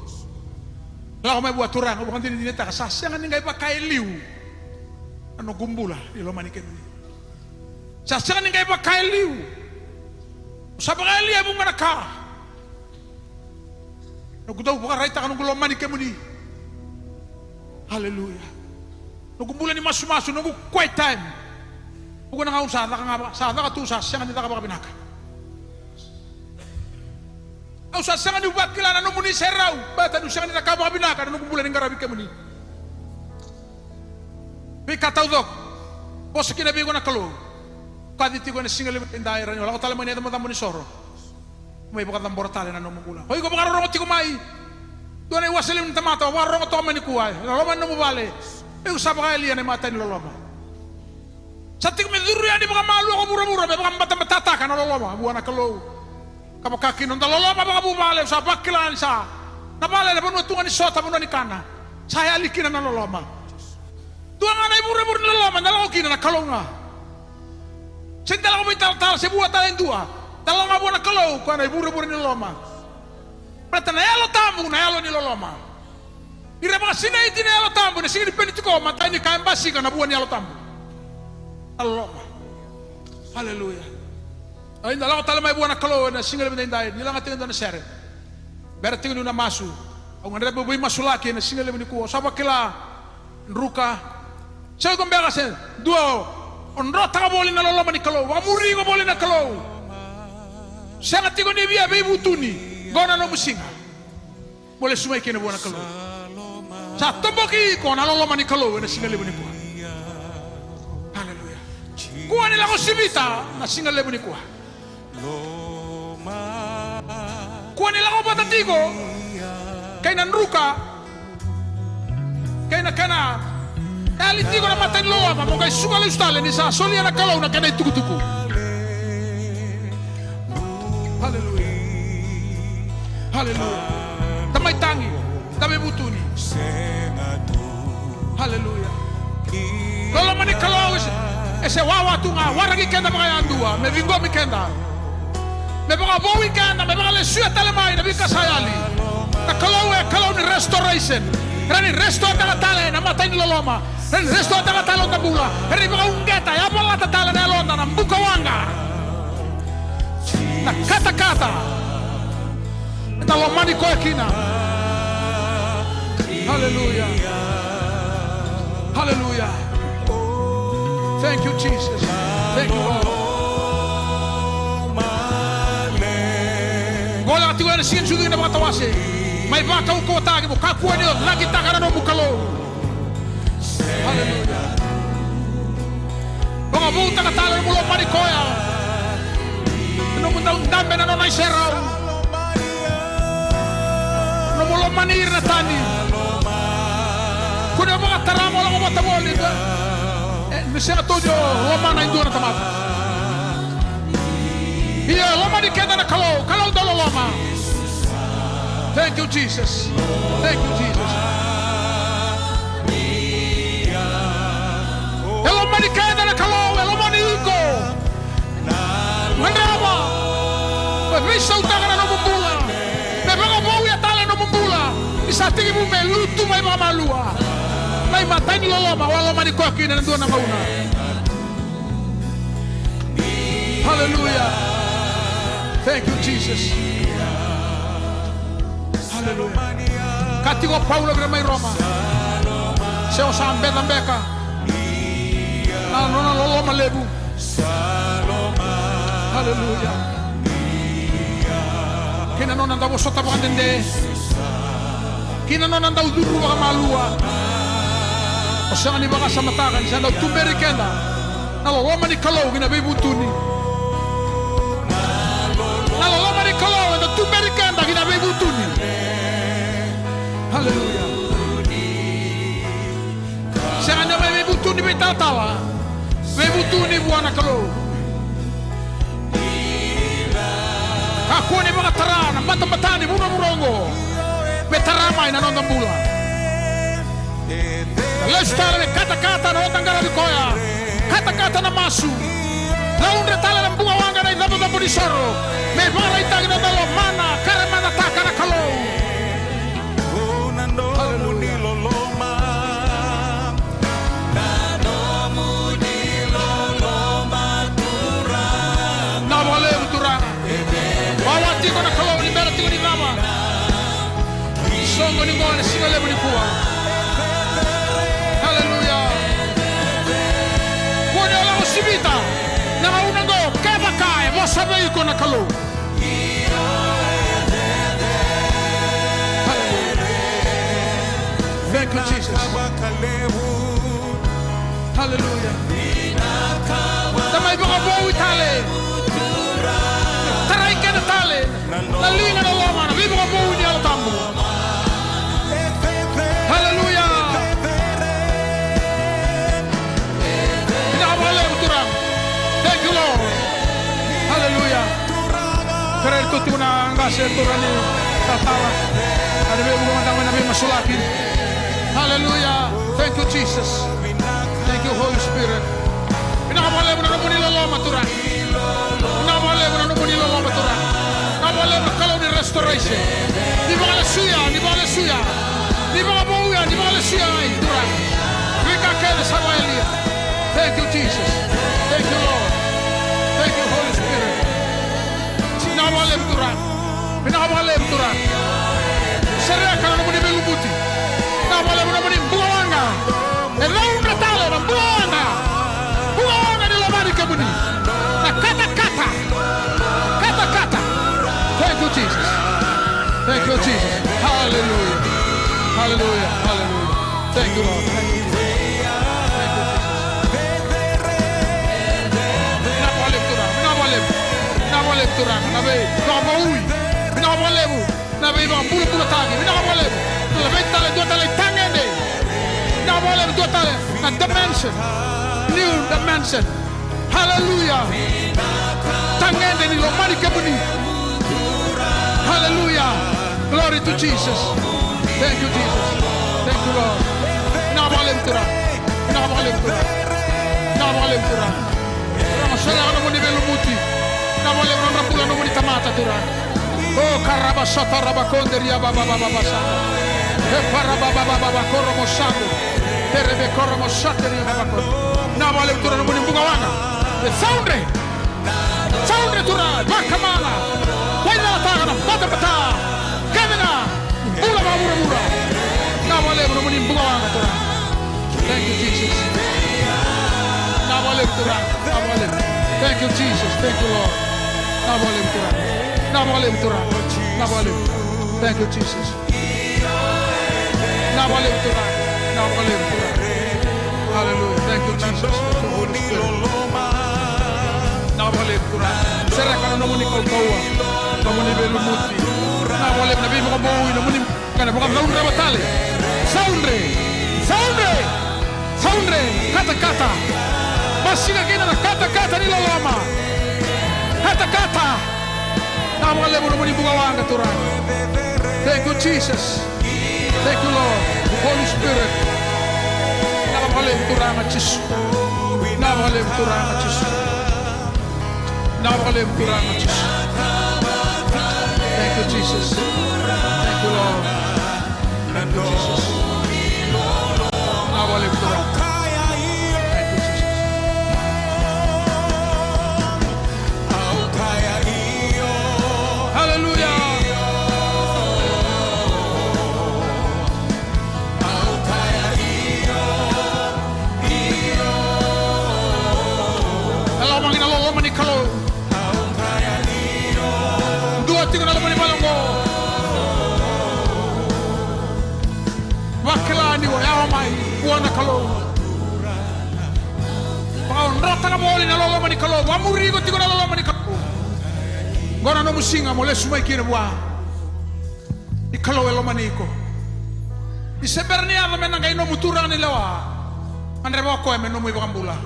S5: Lalu may buat turang, bukan tidak dineta kasas, jangan nggak pakai liu, ano gumbula, ilo manikin ini. Sas jangan nggak pakai liu, sabar liu abung mereka. Aku tahu bukan raita kan gulo manikin ini. Haleluya. Nunggu bulan ini masuk, nunggu quiet time. Bukan nggak usah, saat tu sas jangan tidak pakai binaka. Usah sangat dibakilan anu muni serau, bata nu sangat nakaba binaka anu bulan ngarabi kemuni. Be katau dok. Bos kina be gona kalo. Kadi ti gona single in daerah nyo. Lako tala mo ni teman-teman ni Soro. May bakat ng bortale na nung mula. Hoy ko baka rongo ti kumai. Doon ay wasalim ng tamata, warongo to man ni kuway. Loloman na mubali. Ay usap ka Elian ay mata ni loloma. Sa ti kumiduro yan, di baka malu ako mura-mura, may baka matatakan na loloma, buwan na kalo. Kapag kakinon loloma baka bubali, sa bakilan sa. Nabali na puno tungan ni Sota, puno ni Kana. Sa alikin na loloma. Doon nga na mura-mura ni loloma, nalawakin na kalo nga. Sa dalawa may tal-tal, sa buwa tayo dua. Dalawa nga buwan na kalo, kung na mura-mura ni loloma. Prata na elo tambu na elo ni loloma. Ira mga sinaiti na elo tambu na sige ni penitiko matay ni kaembasi ka na buwan ni elo tambu. Loloma. Hallelujah. Ay ndala ko tala may buwan na kalo na single bin dai nilang ating na sere. Bera tingin na masu. Ang ngare bubuy masulaki na single bin ko saba kila nruka. Saya ko mbega sen duo onro ta boli na loloma ni kalo. Wa muri ko boli na kalo. Saya ngati ko ni biya be butuni. Gona no musinga. Boleh sumai kena buana kalau. Sa tomboki ko na loloma ni kalau na singa lebu ni ko. Haleluya. Kuha nila ko sibita na singa lebu ni ko. Kuha nila ko patatigo kay nanruka kay nakana alitigo na matan loa mo kay sugal ustale ni sa solia na kalau na kanay tukutuku. Haleluya. Haleluya. Tamay tangi, tamay butuni. Haleluya. Lolo mani kalau ese wawa tunga waragi kenda mga andua, me vingo mi kenda. Me mga bowi kenda, me mga lesu talemay na bika sayali. Na kalau ni restoration. Rani restore tanga tale na matay ni loloma. Rani restore tanga talo na bula. Rani mga ungeta, ya pala tatala na londa na mbuka wanga. Na kata-kata. Talomani ko yakina. Hallelujah. Hallelujah. Thank you, Jesus. Thank you, Lord. Gola atigo na sin sudu na mga tawase. May baka ko tagi mo kakuha niyo lagi tagara no bukalo. Hallelujah. Mga buta ka talo mo lo manikoya. Ano mo daw dambe na no na iseraw. Mula manir na tani. Kuna mga taramo lang mga taboli. Misiya tujo loma na indura tamata. Iya loma di kenda na kalau dalo loma. Thank you Jesus. Thank you Jesus. Loma di kenda na kalau loma ni iko. Mandrama. Bisa utang na nombula. Memang mau ya tala nombula. Isa tinggi mo melutu may mamalua. May matay ni loloma wala man ko kina nando na mauna. Hallelujah. Thank you Jesus. Hallelujah. Katigo Paulo gra may Roma. Seo sambe lambeka. Na nona loloma lebu. Hallelujah. Kina nona ndawo sota bandende. Kina nona ndaw duru ka malua. O siya ni baka sa matakan siya ndaw tumberi kenda. Naloloma ni kalau gina bebutuni. Naloloma ni kalau ndaw tumberi kenda gina bebutuni. Hallelujah. Siya nga may bebutuni betatawa. Bebutuni buwana kalau. Aku ni mga tarana, mata-matani, mura-murongo. Betaramay na nondang bula. Lestare kata-kata na otang garabi koya. Kata-kata na masu. Laun retala ng bunga wanga na idabo-dabo di soro. May mga itagi na dalo mana, karamana taka na kalo. Tiko na kalau ni bera tiko ni mama. Songo ni ngone singa lebu ni kuwa. Hallelujah. Kuone ola usibita. Na una go keba kai mo sabe iko na kalau. Thank you Jesus. Hallelujah. Tamay mga bawi tale. Taray ka na tali. Nalinga na loma na. Vivo ka buwi niya ang tambo. Hallelujah. Pinakamalay mo turang. Thank you Lord. Hallelujah. Kaya ito ito na ang kasi turang ni tatawa. Ano ba yung gumandang na may masulakin. Hallelujah. Thank you Jesus. Thank you Holy Spirit. Pinakamalay mo na naman nilaloma turang. Pinakamalay mo na naman nilaloma turang. Kalau ni restoration praise. Di mga lesuya, di mga lesuya. Di mga buya, di mga lesuya ay Tuhan. Wika kene sa Elia. Thank you Jesus. Thank you Lord. Thank you Holy Spirit. Pinawalim Tuhan. Pinawalim Tuhan. Serahkan namun di belubuti. Pinawalim namun di buanga. Elaun katale na buanga. Buanga di lamari kebuni. Na kata-kata. Kata-kata. Thank you Jesus. Thank you Jesus. Hallelujah. Hallelujah. Hallelujah. Thank you Lord. Thank you. Turang, nabe, nabaui, nabalebu, nabe bang bulu tangi, nabalebu, nabe dua tali tangende, nabalebu dua tali, na dimension, new dimension, hallelujah, tangende ni lomari kebuni, hallelujah, glory to Jesus, thank you Jesus, thank you Lord, nabalebu turang, nabalebu turang, nabalebu turang, saya orang mau dibelu muti. Na vole una pula non di tamata Turan. Oh caraba sota rabaconde ria baba baba sa. E paraba baba baba corro mossando. Terebe corro mossate ria baba. Na vole Turan non di bugawanga. E soundre. Soundre Turan, makamala. Quella tagana, bata bata. Kamena. Ula baba mura. Na vole non di bugawanga Turan. Thank you Jesus. Na vole Turan, na vole. Thank you Jesus, thank you Lord. Nabalem Turan. Nabalem Turan. Nabalem. Thank you Jesus. Nabalem Turan. Nabalem Turan. Hallelujah. Thank you Jesus. Nabalem Turan. Serahkan namun ikut kau. Namun ibelu muti. Nabalem nabi mo kabuhi namun kana bukan namun rabatali. Soundre. Soundre. Soundre. Kata-kata. Masih kena kata-kata ni lama. Kata-kata. Nama Allah menemani bugawanga Tuhan. Thank you Jesus. Thank you Lord. Holy Spirit. Nama Allah Tuhan macam Nama Allah Tuhan macam Nama Allah Tuhan macam Thank you Jesus. Thank you Lord. Thank you Jesus. Nama Allah Tuhan. Kalau dua tiga dalam ni malongo wakelani wa yawa mai buana kalau pau rota na moli na lolo mani kalau amuri go tiga lolo mani kalau gona no musinga mole sumai kire bua di kalau elo mani ko di sebernia la menanga ino muturang ni lewa andre boko e meno mu ibambula.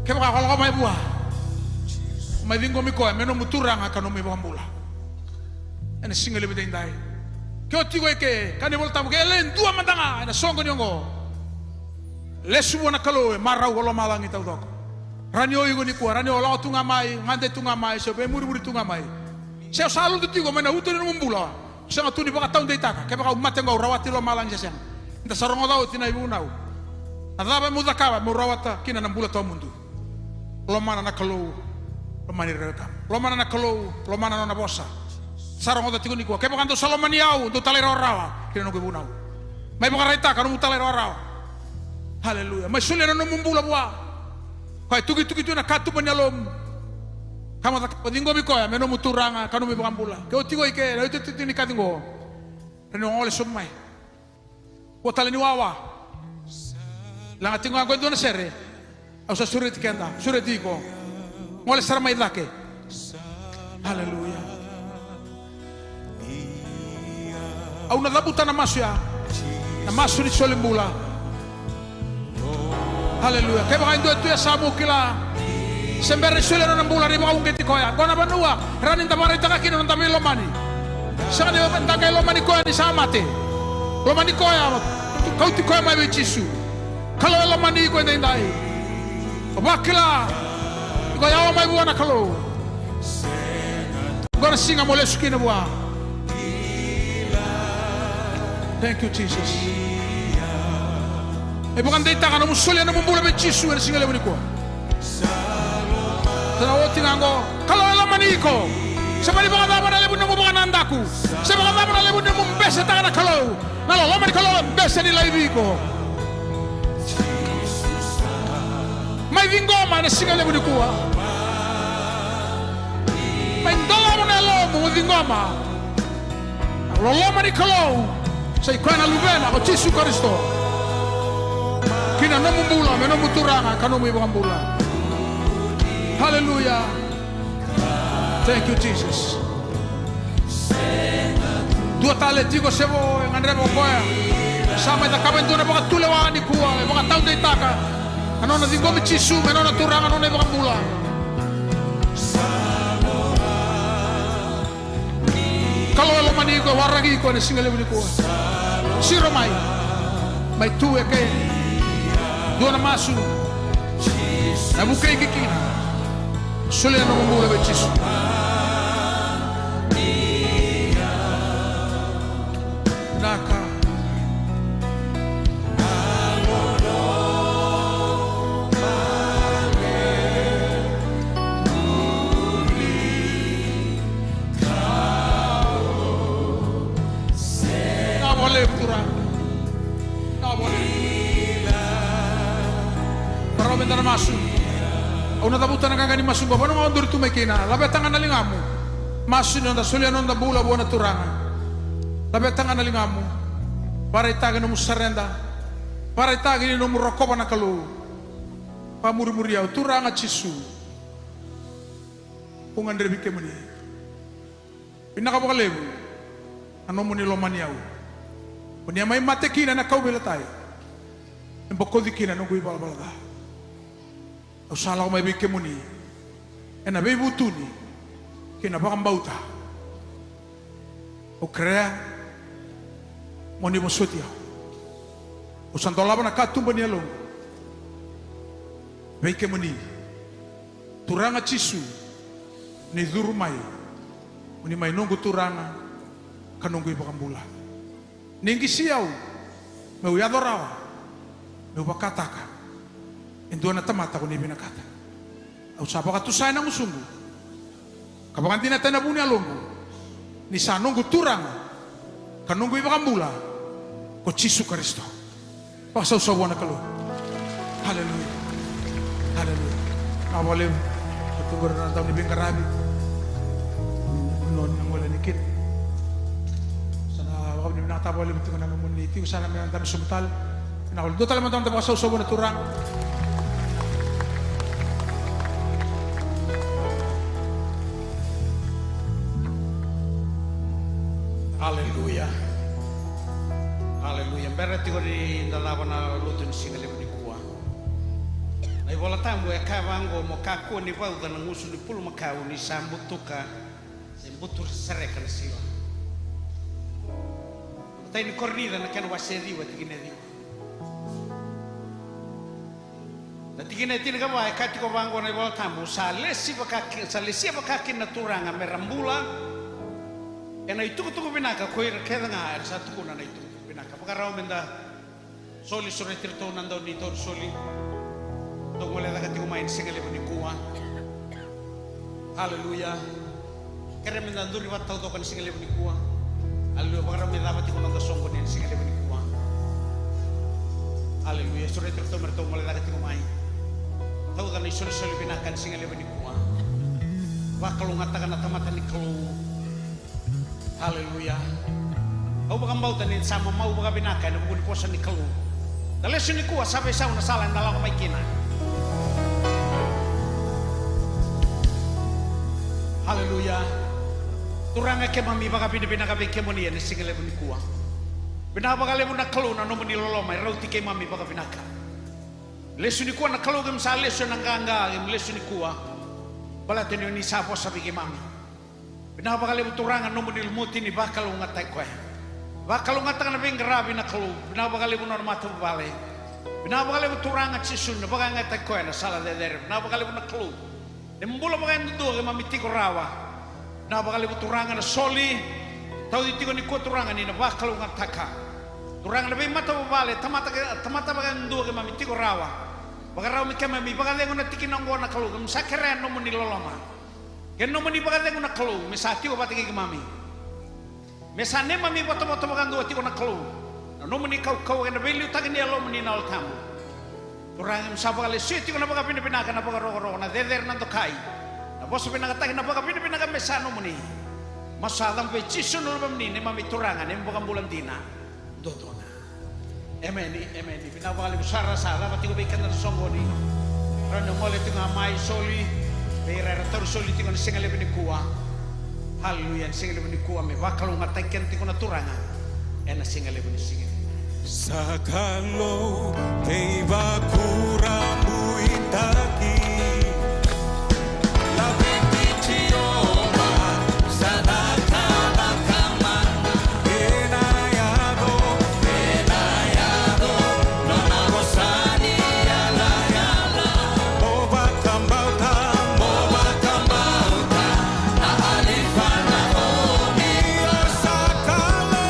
S5: Kaya kalau mai buah, mai vingo miko, meno muturang akan umi bambula. Ene single lebih dendai. Kau tigo eke, kan dia volta bukan len dua mandanga, ene songo nyongo. Lesu wana kalau marau kalau malang itu dok. Ranyo igo ni kuah, ranyo lau tunga mai, ngande tunga mai, siapa muri tunga mai. Saya selalu tu tigo mena hutu ni mumbula. Saya tu di bawah tahun deitaka, kaya kau umat yang kau rawati lo malang jasa. Entah sarong lau tina ibu nau. Adaba mudakawa murawata kina nambula tau mundu. Lomana na kalau lomani rekam lomana na kalau lomana na bosa sarong oda tigo ni ko kaya kanto salomani au do talero rawa kina no bunau mai bukan raita kanu talero rawa haleluya mai sulia no mumbula bua kai tugi tu na katu panyalom kama tak dingo biko ya meno muturanga kanu mi bambula kau tigo ike na itu ni katingo reno ole somai ko taleni wawa langa tingo angko do na sere Asa surat kenda, surat iko. Ngole saramai lake. Haleluya. Au na labuta na masu ya. Na masu ni solimbula. Haleluya. Kaya baka indo itu ya samu kila. Sembere solero na mbula riba kung kiti koya. Kona banua. Ranin tamari takaki na nantami lomani. Saka ni bapentagay lomani koya ni samate. Lomani koya. Kau ti koya mai bechisu. Kalau lomani koya ndai. Wakila, ikaw yawa may buwan na kalau. Agora singa mole sukina bua. Thank you Jesus. E bukan dita kana musuli na mumbula be Jesu na singa lebu ko. Tana woti nango kalau ela maniko. Sabali baka dama na lebu na baka nandaku. Sabali baka dama na lebu na mumbesa ta na kalau. Nalo lo mani kalau besa ni laibi ko. Mai vingoma na singa lebu ko. Mai ndolo na lo mo vingoma. Lo mani kalau. Sai kwana lubena ko Jesu Kristo. Kina nomu mbula me nomu turanga kanomu ibambula. Hallelujah. Thank you Jesus. Dua tale tigo sebo ngandre bokoya. Sama ita kabenduna baka tulewa ni kuwa baka tau de taka. Anona dingomi Jesu me nona turanga nona ibambula. Kalau lo manigo waragi ko ni singale ni kuwa. Siro mai tu ke dua na masu na bukai kikina sulia no mula be Jesu naka boleh kurang, tak boleh. Para bentar masuk. Una tabuta na kagani masuk. Bapa nung ondur tu mekina. Labe tangan nalingamu. Masuk nonda sulia nonda bula buana turanga. Labe tangan nalingamu. Para itagi nomu serenda. Para itagi nomu rokoba na kalu. Pamuri-muri au turanga Jesu. Pungan dari bikemuni. Pinakapakalebu. Anomu ni lomaniau. Punya mai mate kina na kau belatai. Embokodi kina no gui balbalada. Au sala mai be kemuni. Ena be butuni. Kina bakam bauta. O krea moni mosotia. O santolaba na katumba ni along. Be kemuni. Turanga Jesu ni duru mai. Moni mai nunggu turanga kanunggu bakam bula. Ningi siau meu adorava meu bakataka endona tamata ko ni binakata au sabaka tu sai na musungu kabangantina tena buni alongo ni sanongo turanga kanongo ibakambula ko Jesu Kristo pasa usawana kalo haleluya haleluya awale tunggu na taw ni bingarabi non ngole nikit nata boleh betul kan namun itu sana memang tak sebentar. Nah kalau dua teman teman terpaksa usah buat turang. Haleluya, haleluya. Berarti kau di dalam mana lutun singa lebu di kuah. Nah bola tamu ya kawango mau kaku ni bau dan ngusul di puluh makau ni sambut tuka, sembutur serekan siwa. Tai ni corrida na kan waseri wa tigine di. Na tigine tin ka wa ka ti ko bango na bola tamu salesi baka na turanga merambula. Ena itu binaka ko ir keda nga sa tu na itu binaka baka raw menda soli sore tirto nando ni tor soli. Dong wala ka ti ko main singale ni kuwa. Haleluya. Kere menda nduri wa tau to kan singale ni kuwa. Haleluya, para me dapat ko nang gasong ko ni singa lebu ni kuwa. Haleluya, sore terto merto mala dapat ko mai. Tau dan isol binakan singa lebu ni kuwa. Wa kalau ngatakan mata ni kalu. Haleluya. Au bakam bau tanin sama mau baka binakan bukan kuasa ni kalu. Dales ni kuwa sampai sa una sala ndala ko mai kina. Haleluya. Turanga ke mami baka bina kabe ke moni ni singale buni kuwa. Bina baka le buna kalu na no moni lolo mai rauti ke mami baka binaka. Lesu ni kuwa na kalu gem sa lesu na ganga gem lesu ni kuwa. Bala teni ni sapo sabi ke mami. Bina baka le turanga no moni muti ni baka lu ngatai ko. Baka lu ngatai na bengra bina kalu. Bina baka le buna mata bale. Bina baka le turanga chisun na baka ngatai ko na sala de der. Bina baka le buna kalu. Dembula baka ndu ke mami tiko rawa.
S3: na bakal turangan na soli tau di tigo ni ko turangan ni na bakal ngataka turangan na mata bale tamata bagan dua ke mami tigo rawa bakal rawa mi kami bakal lengo na tikin ang na kalu sakeren no muni loloma ken no muni bakal lengo na kalu mesati o batigi ke mami mesane mami boto bagan dua tigo na kalu no muni kau na beli utang ni alo muni na tamu turangan sabak le siti ko na baga pinipinakan na baga ro na deder na tokai na boso pinakatake na baga pinipinakan mesano muni masalang pe chisun no bamni ne mami turangan ne baga bulan dina dodona emeni pinabali sara pati ko bikan na songoni rano mole tinga mai soli beira rator soli tinga singale bini kuwa haleluya singale bini kuwa me bakal ngataken tinga na turangan ena singale bini singale
S2: Sakalo teiba kuramu itaki la bendichioma sadaka bakamana enayado nona gosani yala moba kambauta na alifana oni sakalo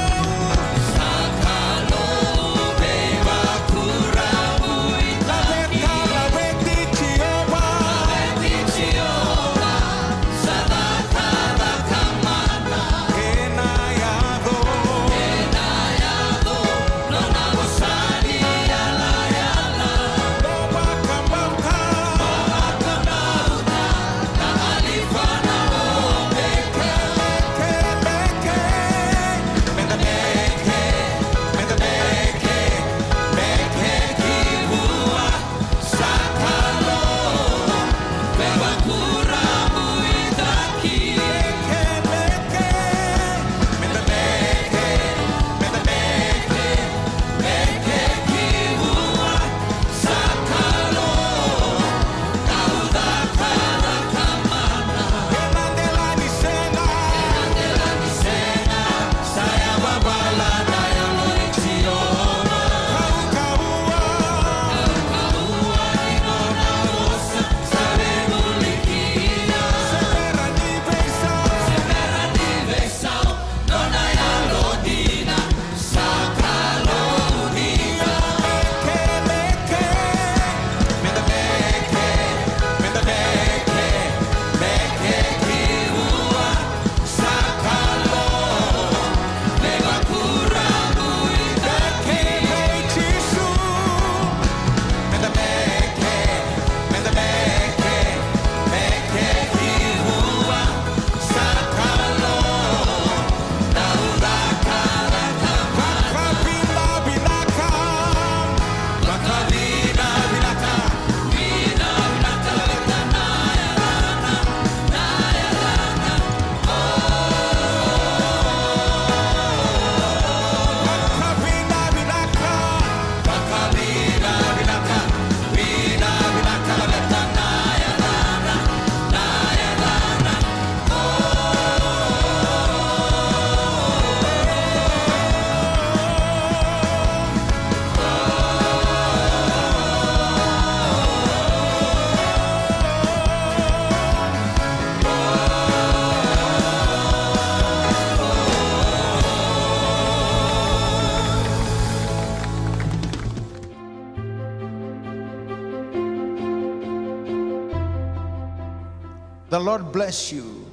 S1: The Lord bless you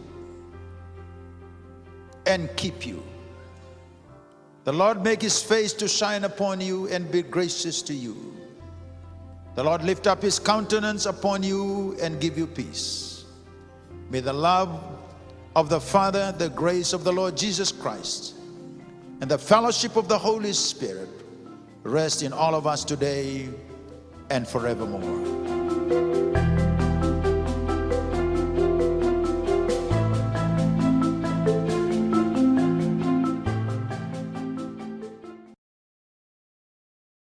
S1: and keep you. The Lord make his face to shine upon you and be gracious to you. The Lord lift up his countenance upon you and give you peace. May the love of the Father, the grace of the Lord Jesus Christ, and the fellowship of the Holy Spirit rest in all of us today and forevermore.